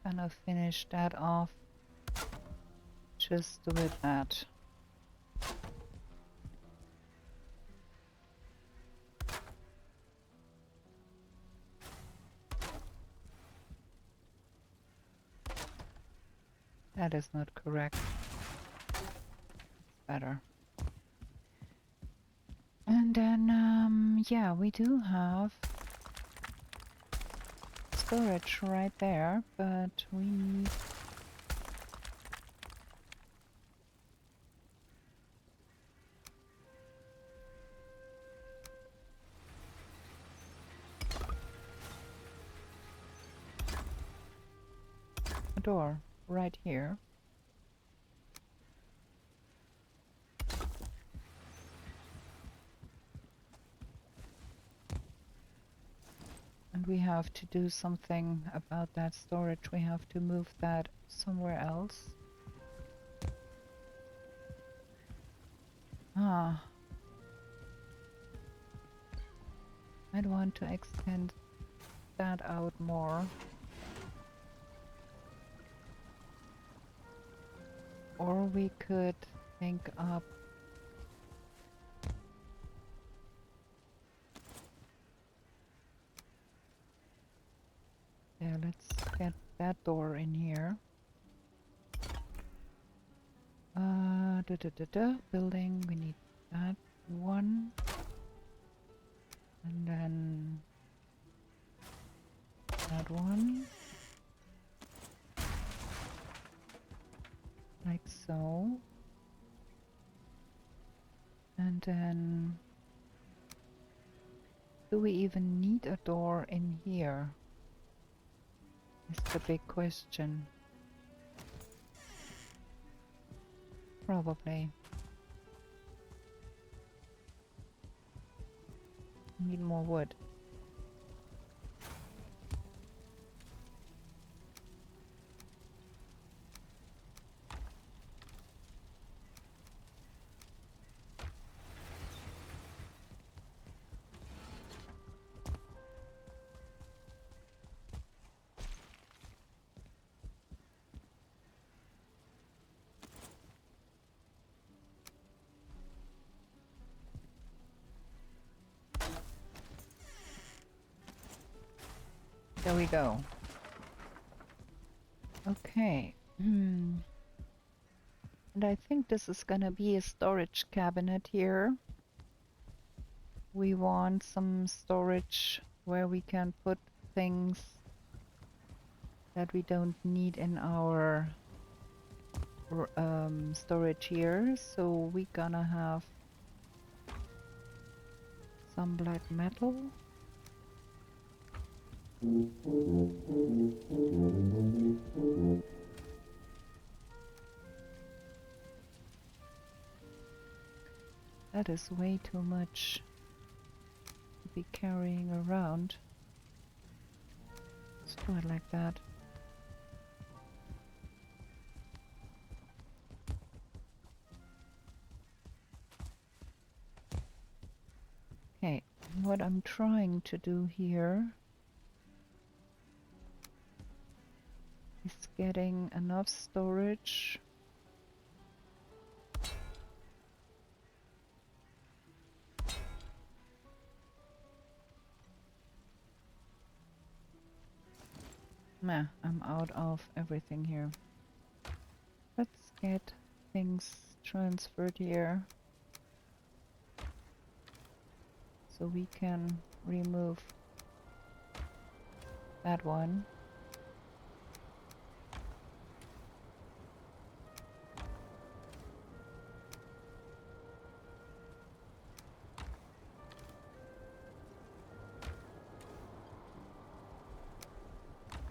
kind of finish that off just with that. That is not correct. It's better. And then, yeah, we do have storage right there, but we need a door right here. And we have to do something about that storage. We have to move that somewhere else. Ah. I'd want to extend that out more. Or we could think up yeah, let's get that door in here. Building, we need that one. And then that one. Like so. And then do we even need a door in here? Is the big question. Probably. Need more wood. There we go. Okay. And I think this is gonna be a storage cabinet here. We want some storage where we can put things that we don't need in our storage here. So we're gonna have some black metal. That is way too much to be carrying around. Let's do it like that. Okay, what I'm trying to do here is getting enough storage Nah, I'm out of everything here. Let's get things transferred here so we can remove that one.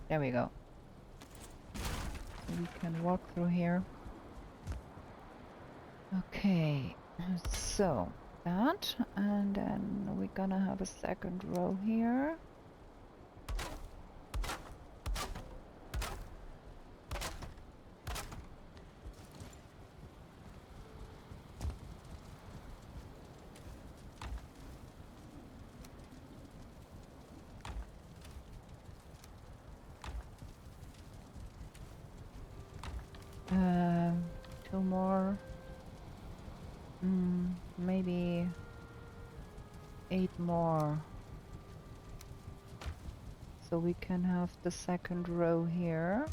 There we go. So we can walk through here. Okay, so that, and then we're gonna have a second row here. Two more. Maybe 8 more. So we can have the second row here.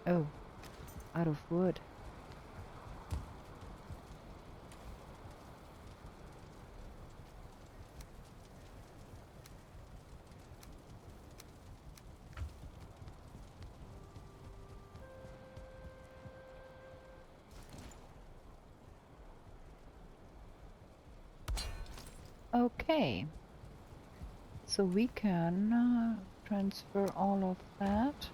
Oh, out of wood. Okay, so we can transfer all of that.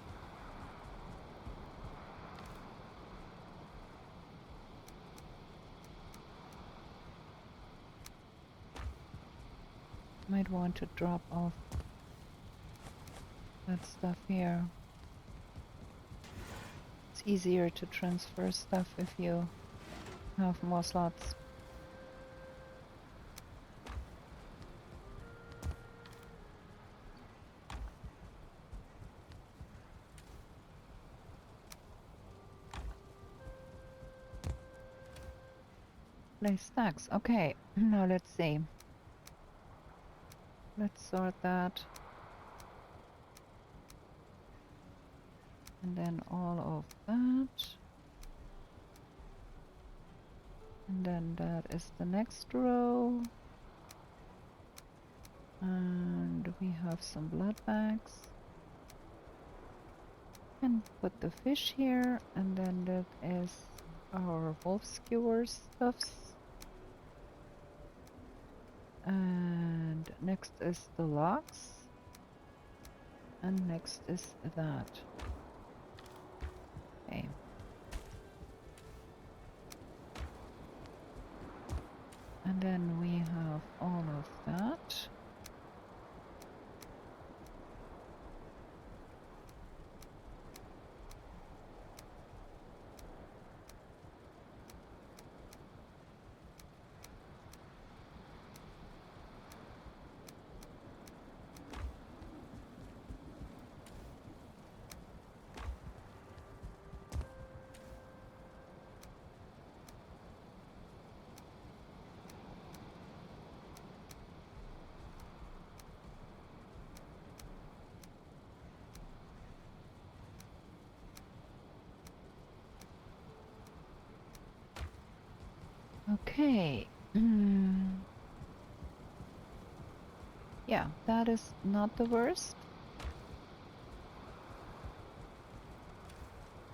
Might want to drop off that stuff here. It's easier to transfer stuff if you have more slots. Place stacks. Okay, now let's see. Let's sort that. And then all of that. And then that is the next row. And we have some blood bags. And put the fish here. And then that is our wolf skewer stuffs. And next is the logs. And next is that. Okay. And then we have all of that. Okay. Yeah, that is not the worst.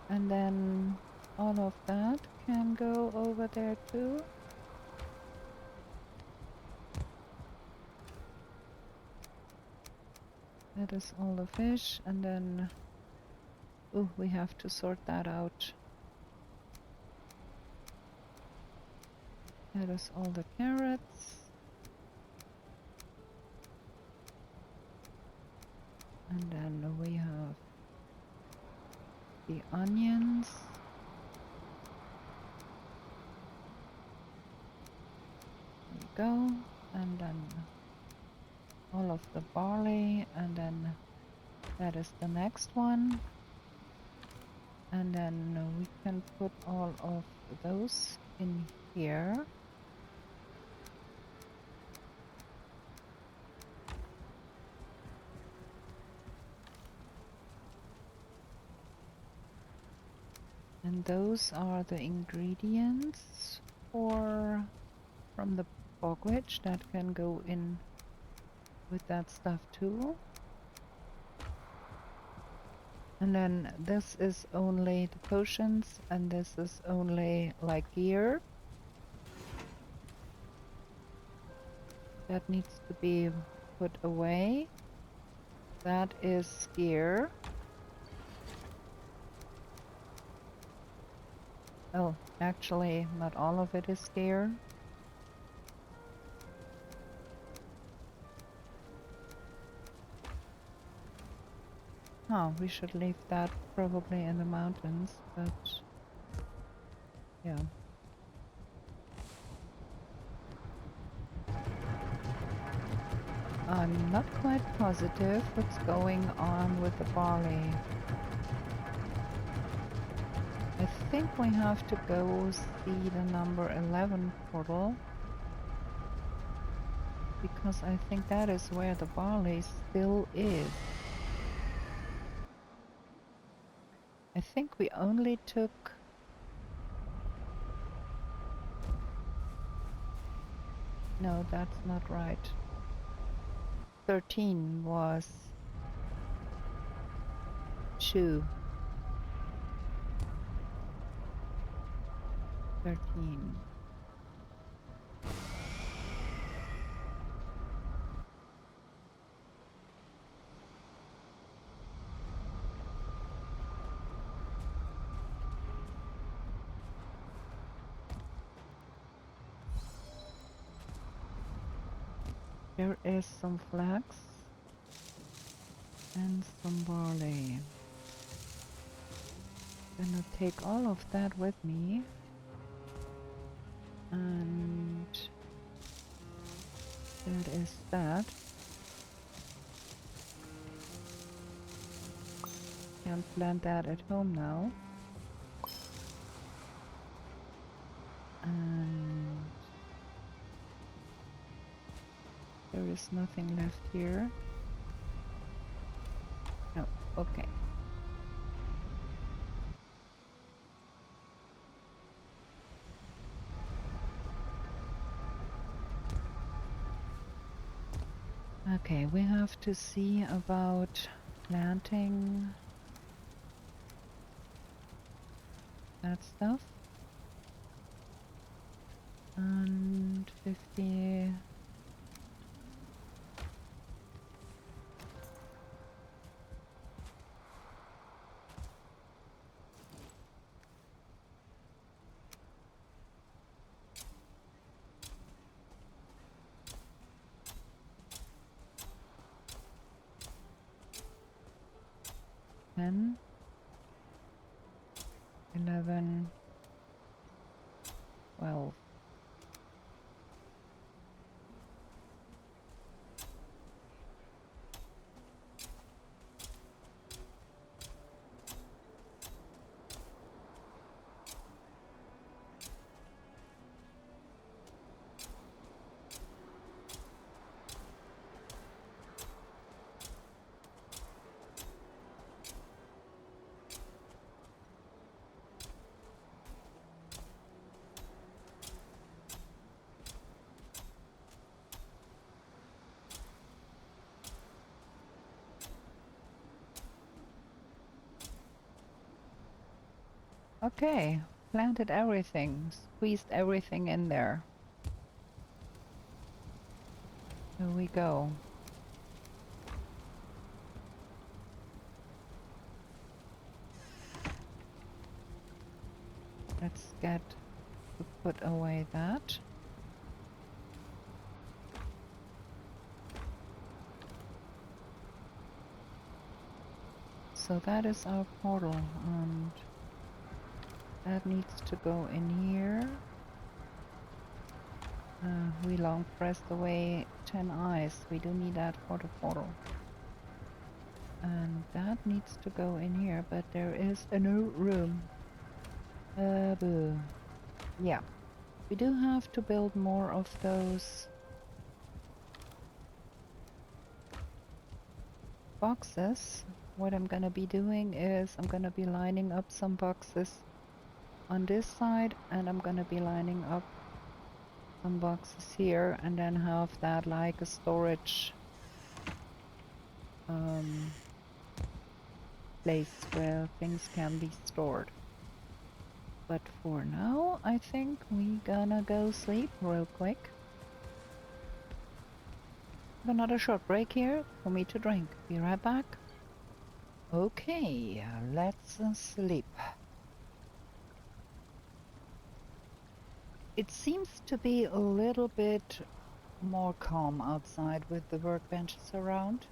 And then all of that can go over there too. That is all the fish, and then we have to sort that out. That is all the carrots. And then we have the onions. There we go. And then all of the barley, and then That is the next one. And then we can put all of those in here. And those are the ingredients from the bogwitch that can go in with that stuff too. And then this is only the potions, and this is only like gear that needs to be put away. That is gear. Oh, actually, not all of it is gear. Oh, we should leave that probably in the mountains, but yeah. I'm not quite positive what's going on with the barley. I think we have to go see the number 11 portal, because I think that is where the barley still is. I think we only took... No, that's not right. 13 was Shu. 13. There is some flax and some barley. Gonna take all of that with me. And that is that. Can't plant that at home now. And there is nothing left here. No, okay. Okay, we have to see about planting that stuff. And 50... $10, 11, 12. Okay, planted everything, squeezed everything in there. Here we go. Let's get to put away that. So that is our portal, and that needs to go in here. We long pressed away 10 eyes. We do need that for the portal. And that needs to go in here, but there is a new room. Boo. Yeah. We do have to build more of those boxes. What I'm gonna be doing is I'm gonna be lining up some boxes on this side, and I'm gonna be lining up some boxes here, and then have that like a storage place where things can be stored. But for now, I think we gonna go sleep real quick. Have another short break here for me to drink. Be right back. Okay, let's sleep. It seems to be a little bit more calm outside with the workbenches around,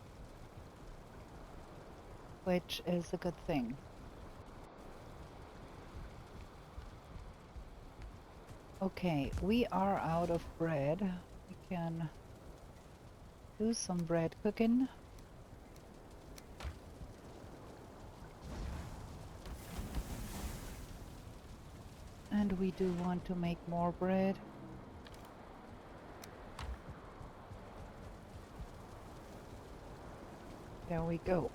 which is a good thing. Okay, we are out of bread. We can do some bread cooking. And we do want to make more bread. There we go.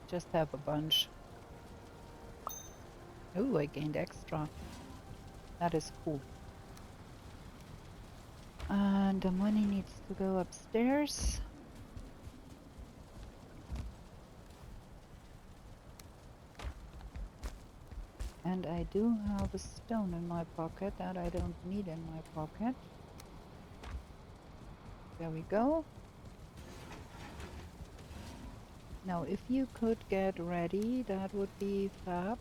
Just have a bunch. Oh, I gained extra. That is cool. And the money needs to go upstairs. And I do have a stone in my pocket that I don't need in my pocket. There we go. Now, if you could get ready, that would be fab.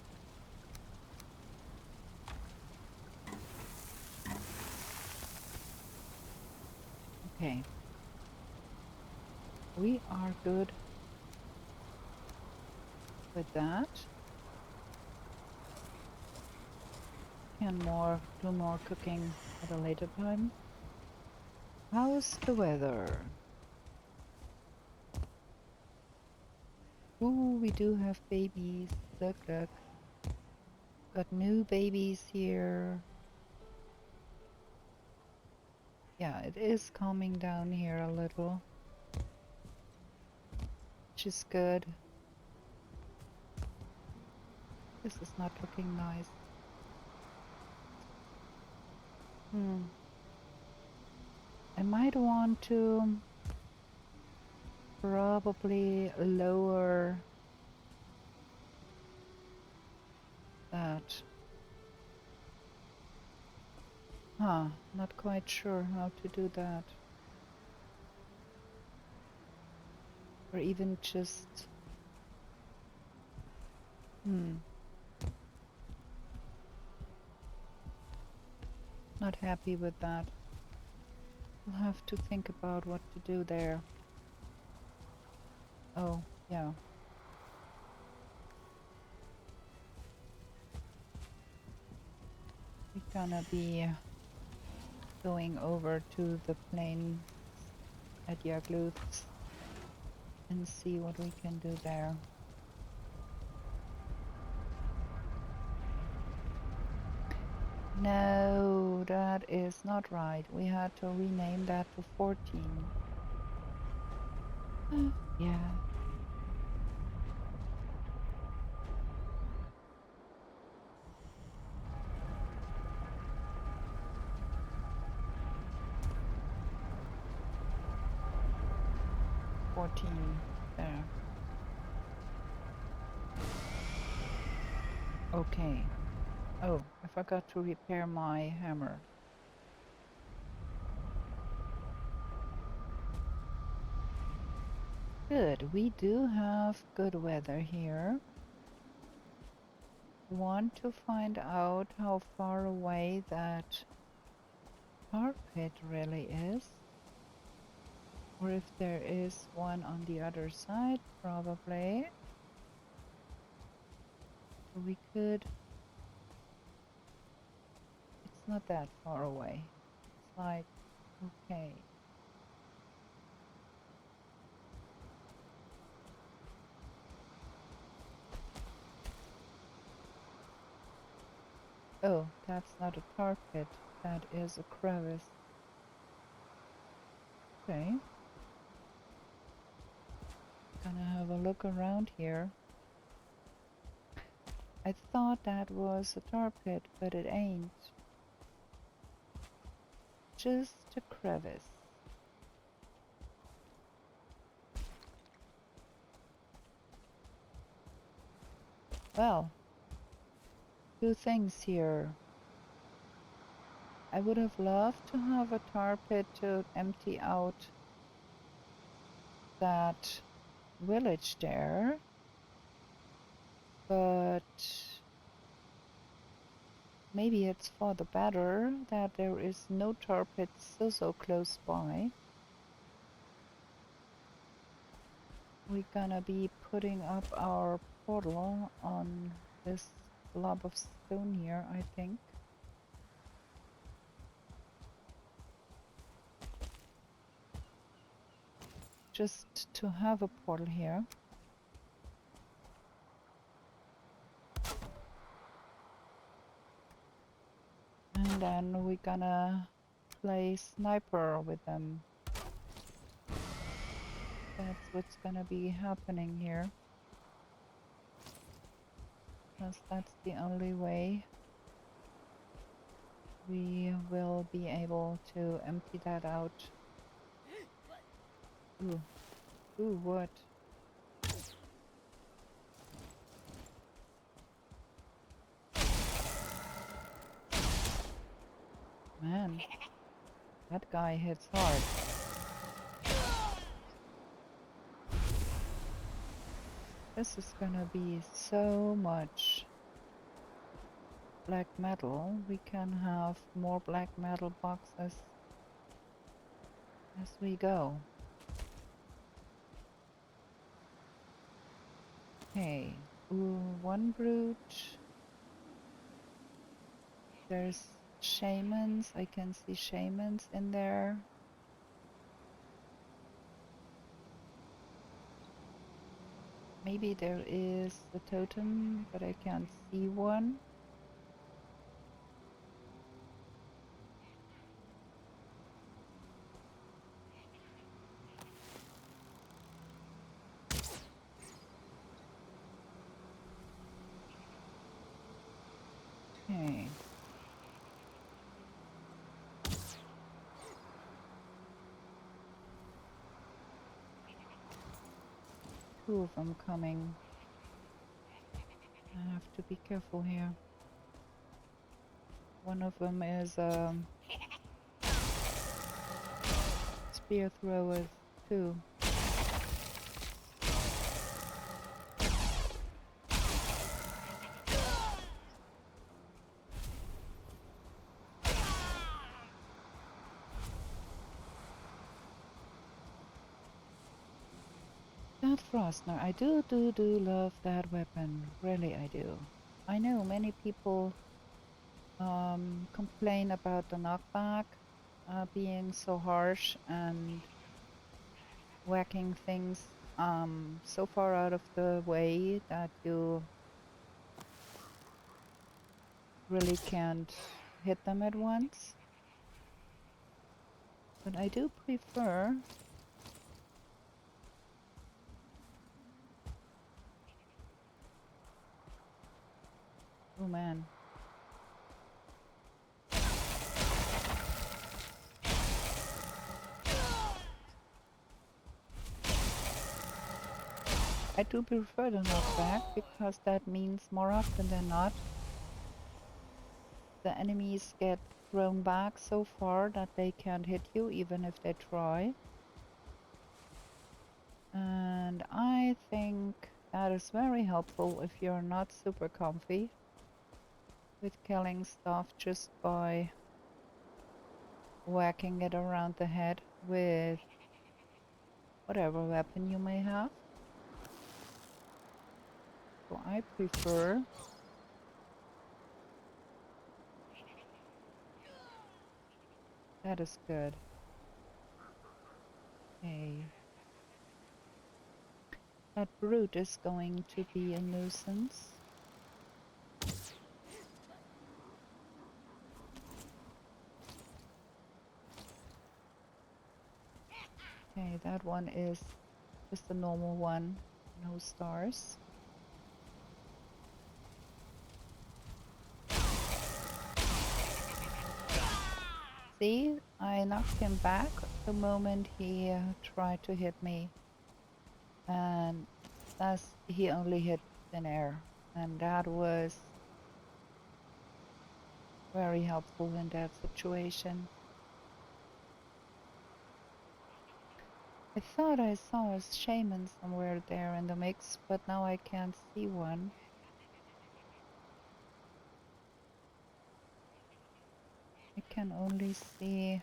Okay. We are good with that. Can do more cooking at a later time. How's the weather? Ooh, we do have babies. Look, look. Got new babies here. Yeah, it is calming down here a little, which is good. This is not looking nice. I might want to probably lower that. Not quite sure how to do that. Or even just... Not happy with that. We'll have to think about what to do there. Oh, yeah. We're gonna be going over to the plain at Yagluth and see what we can do there. No, that is not right. We had to rename that to 14. Yeah. There. Okay. Oh, I forgot to repair my hammer. Good. We do have good weather here. Want to find out how far away that tar pit really is. Or if there is one on the other side, probably. We could... It's not that far away. It's like, okay. Oh, that's not a tar pit. That is a crevice. Okay. Gonna have a look around here. I thought that was a tar pit, but it ain't. Just a crevice. Well, two things here. I would have loved to have a tar pit to empty out that village there, but maybe it's for the better that there is no tar pit so close by. We're gonna be putting up our portal on this blob of stone here, I think. Just to have a portal here. And then we're gonna play sniper with them. That's what's gonna be happening here. Because that's the only way we will be able to empty that out. Ooh. Ooh, what? Man, that guy hits hard. This is gonna be so much black metal. We can have more black metal boxes as we go. Okay, ooh, one brute. There's shamans. I can see shamans in there. Maybe there is a totem, but I can't see one. Okay. Two of them coming. I have to be careful here. One of them is spear throwers too. That Frostner, I do love that weapon. Really, I do. I know many people complain about the knockback being so harsh and whacking things so far out of the way that you really can't hit them at once. But I do prefer oh man. I do prefer the knockback because that means more often than not the enemies get thrown back so far that they can't hit you even if they try. And I think that is very helpful if you're not super comfy with killing stuff just by whacking it around the head with whatever weapon you may have. So I prefer that is good. Okay. That brute is going to be a nuisance. That one is just a normal one, no stars. See, I knocked him back the moment he tried to hit me, and thus he only hit thin air, and that was very helpful in that situation. I thought I saw a shaman somewhere there in the mix, but now I can't see one. I can only see...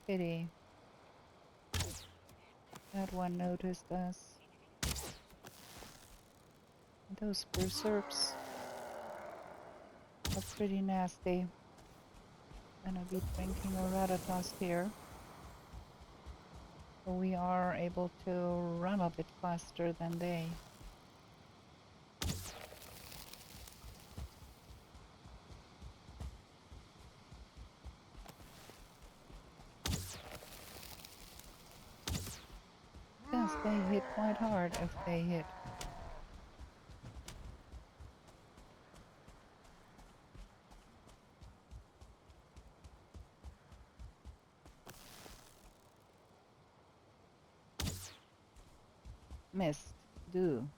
Pity. That one noticed us. Those berserks are pretty nasty. Gonna be drinking a Rathatos here. So we are able to run a bit faster than they. Yes, they hit quite hard if they hit. Missed. Do.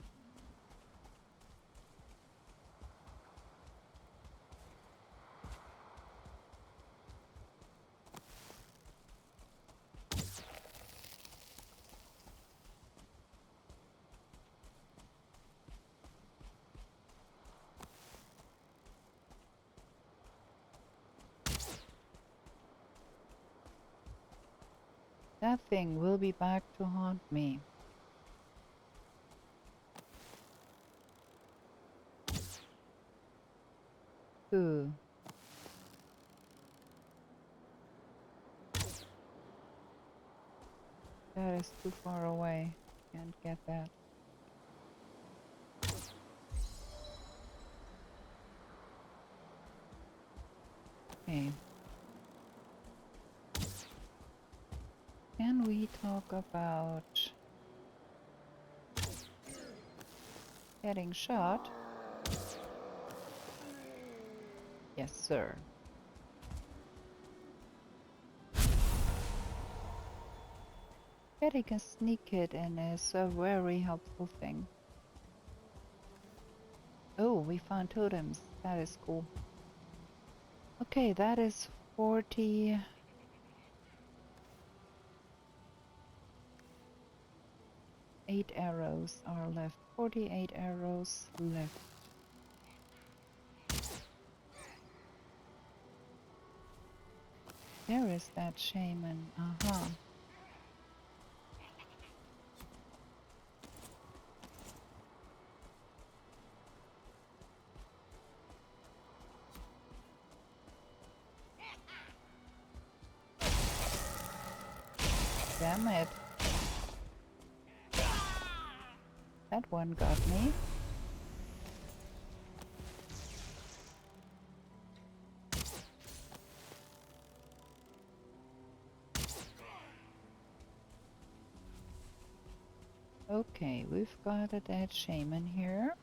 That thing will be back to haunt me. Ooh. That is too far away. Can't get that. Okay. Can we talk about getting shot? Yes, sir. Getting a sneak hit in is a very helpful thing. Oh, we found totems. That is cool. Okay, that is 48 arrows are left. 48 arrows left. There is that shaman. Aha. Damn it. That one got me. Okay, we've got a dead shaman here.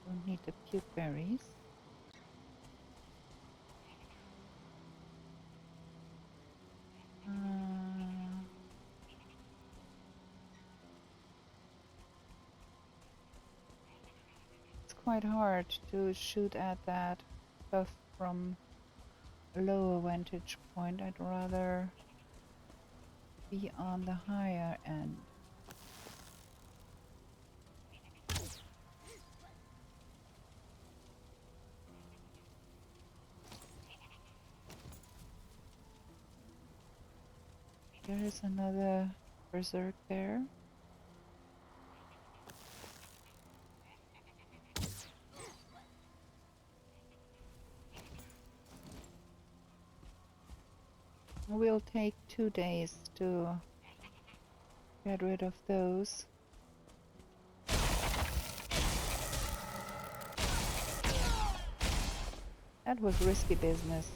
Don't need the puke berries. It's quite hard to shoot at that stuff from a lower vantage point. I'd rather be on the higher end. There is another berserk there. We'll take 2 days to get rid of those. That was risky business.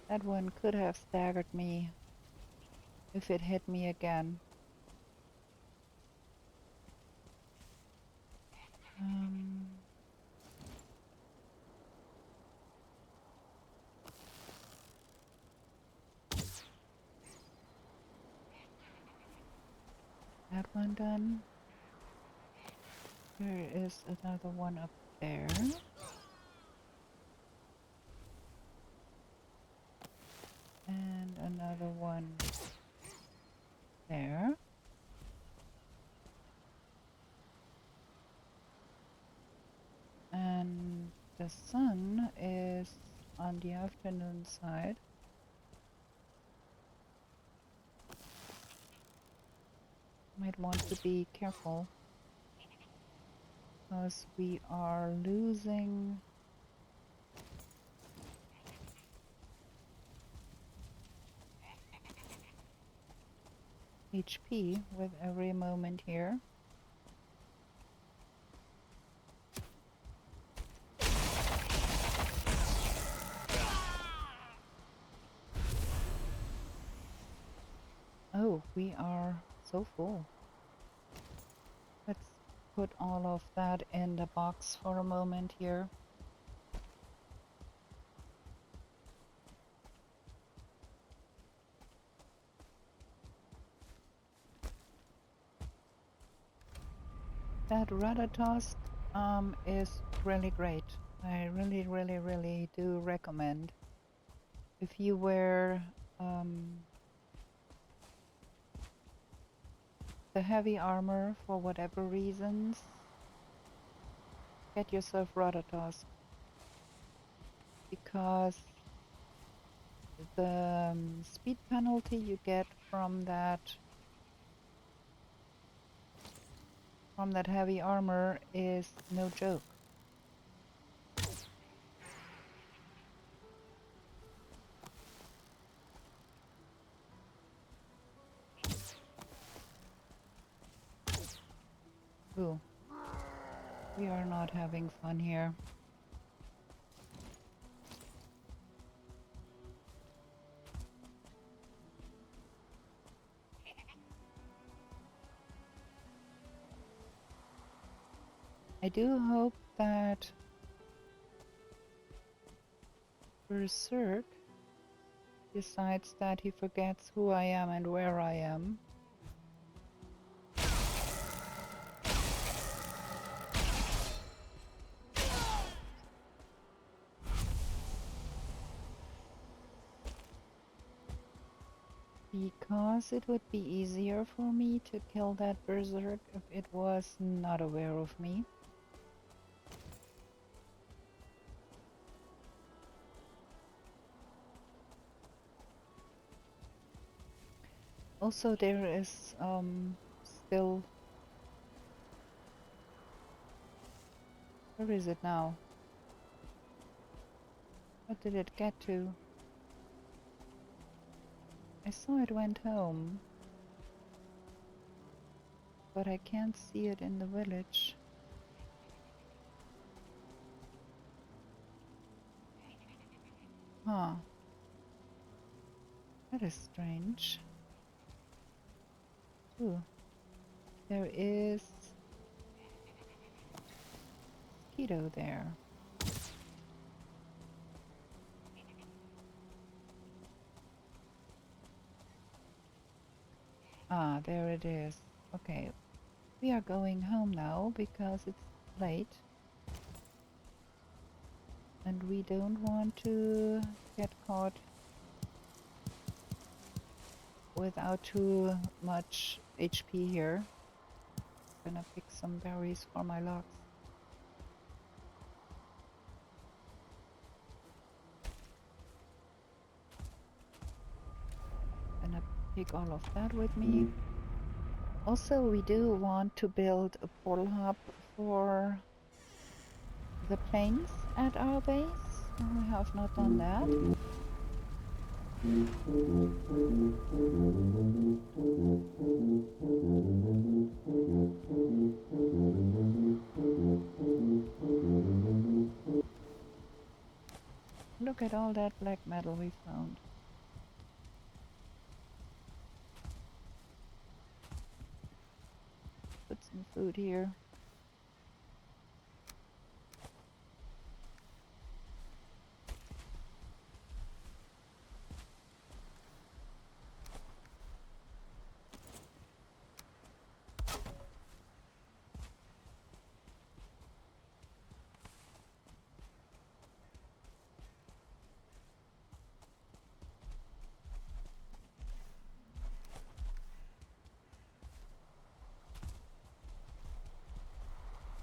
That one could have staggered me if it hit me again. That one done. There is another one up there. And another one there. And the sun is on the afternoon side. Might want to be careful because we are losing HP with every moment here. Oh, we are so full. Let's put all of that in the box for a moment here. That rudder task is really great. I really do recommend. If you wear the heavy armor for whatever reasons, get yourself rudder task, because the speed penalty you get from that heavy armor is no joke. Ooh, we are not having fun here. I do hope that Berserk decides that he forgets who I am and where I am. Because it would be easier for me to kill that Berserk if it was not aware of me. Also, there is still... Where is it now? What did it get to? I saw it went home, but I can't see it in the village. Huh. That is strange. Ooh. There is... mosquito there. Ah, there it is. Okay. We are going home now because it's late. And we don't want to get caught without too much HP here. Gonna pick some berries for my logs. Gonna pick all of that with me. Also, we do want to build a portal hub for the planes at our base. We have not done that. Look at all that black metal we found. Put some food here.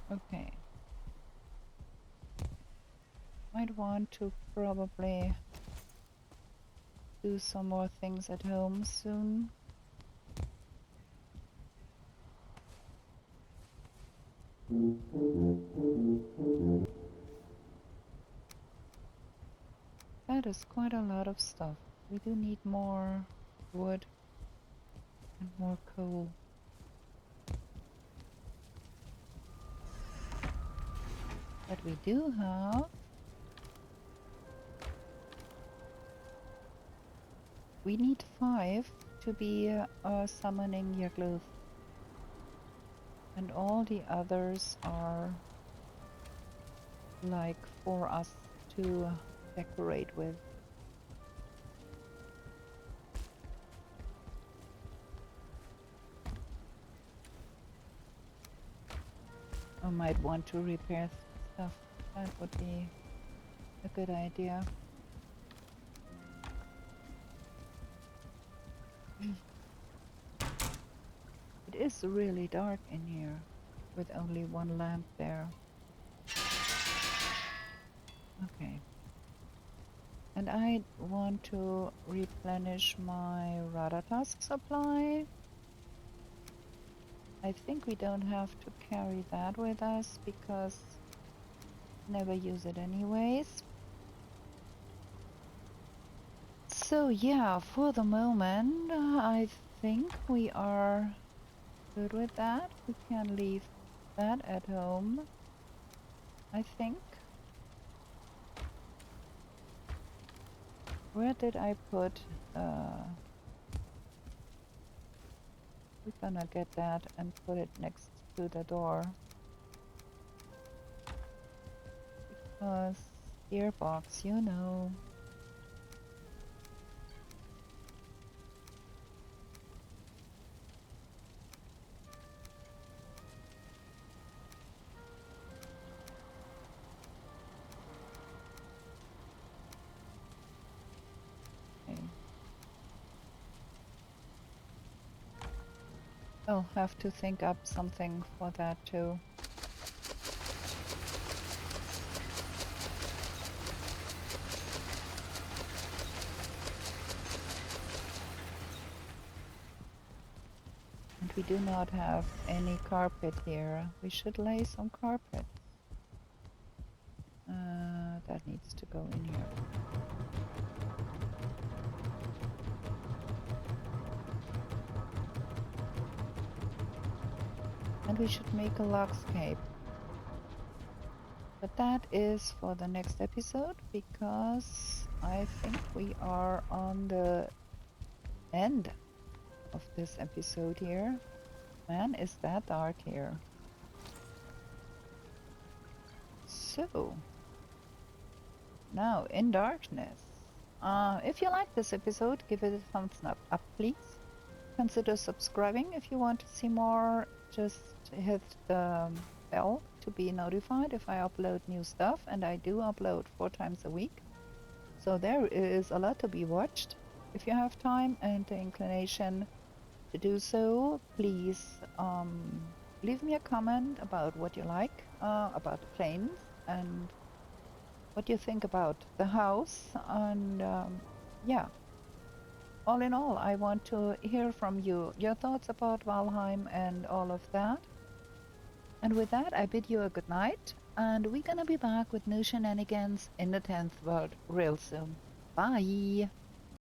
Okay. Might want to probably do some more things at home soon. That is quite a lot of stuff. We do need more wood and more coal. But we do have we need 5 to be summoning Yagluth. And all the others are like for us to decorate with. I might want to repair stuff. That would be a good idea. It is really dark in here with only one lamp there. Okay. And I want to replenish my Ratatask supply. I think we don't have to carry that with us because never use it anyways. So yeah, for the moment, I think we are good with that. We can leave that at home, I think. Where did I put... we're gonna get that and put it next to the door. Because gearbox, you know. Okay. I'll have to think up something for that too. And we do not have any carpet here. We should lay some carpet. That needs to go in here. And we should make a logscape. But that is for the next episode, because I think we are on the end of this episode here. Man, is that dark here. So, now in darkness. If you like this episode, give it a thumbs up, please. Consider subscribing if you want to see more. Just hit the bell to be notified if I upload new stuff, and I do upload 4 times a week. So there is a lot to be watched. If you have time and the inclination to do so, please leave me a comment about what you like about the planes and what you think about the house. And yeah, all in all, I want to hear from you, your thoughts about Valheim and all of that. And with that, I bid you a good night, and we're gonna be back with new shenanigans in the 10th world real soon. Bye!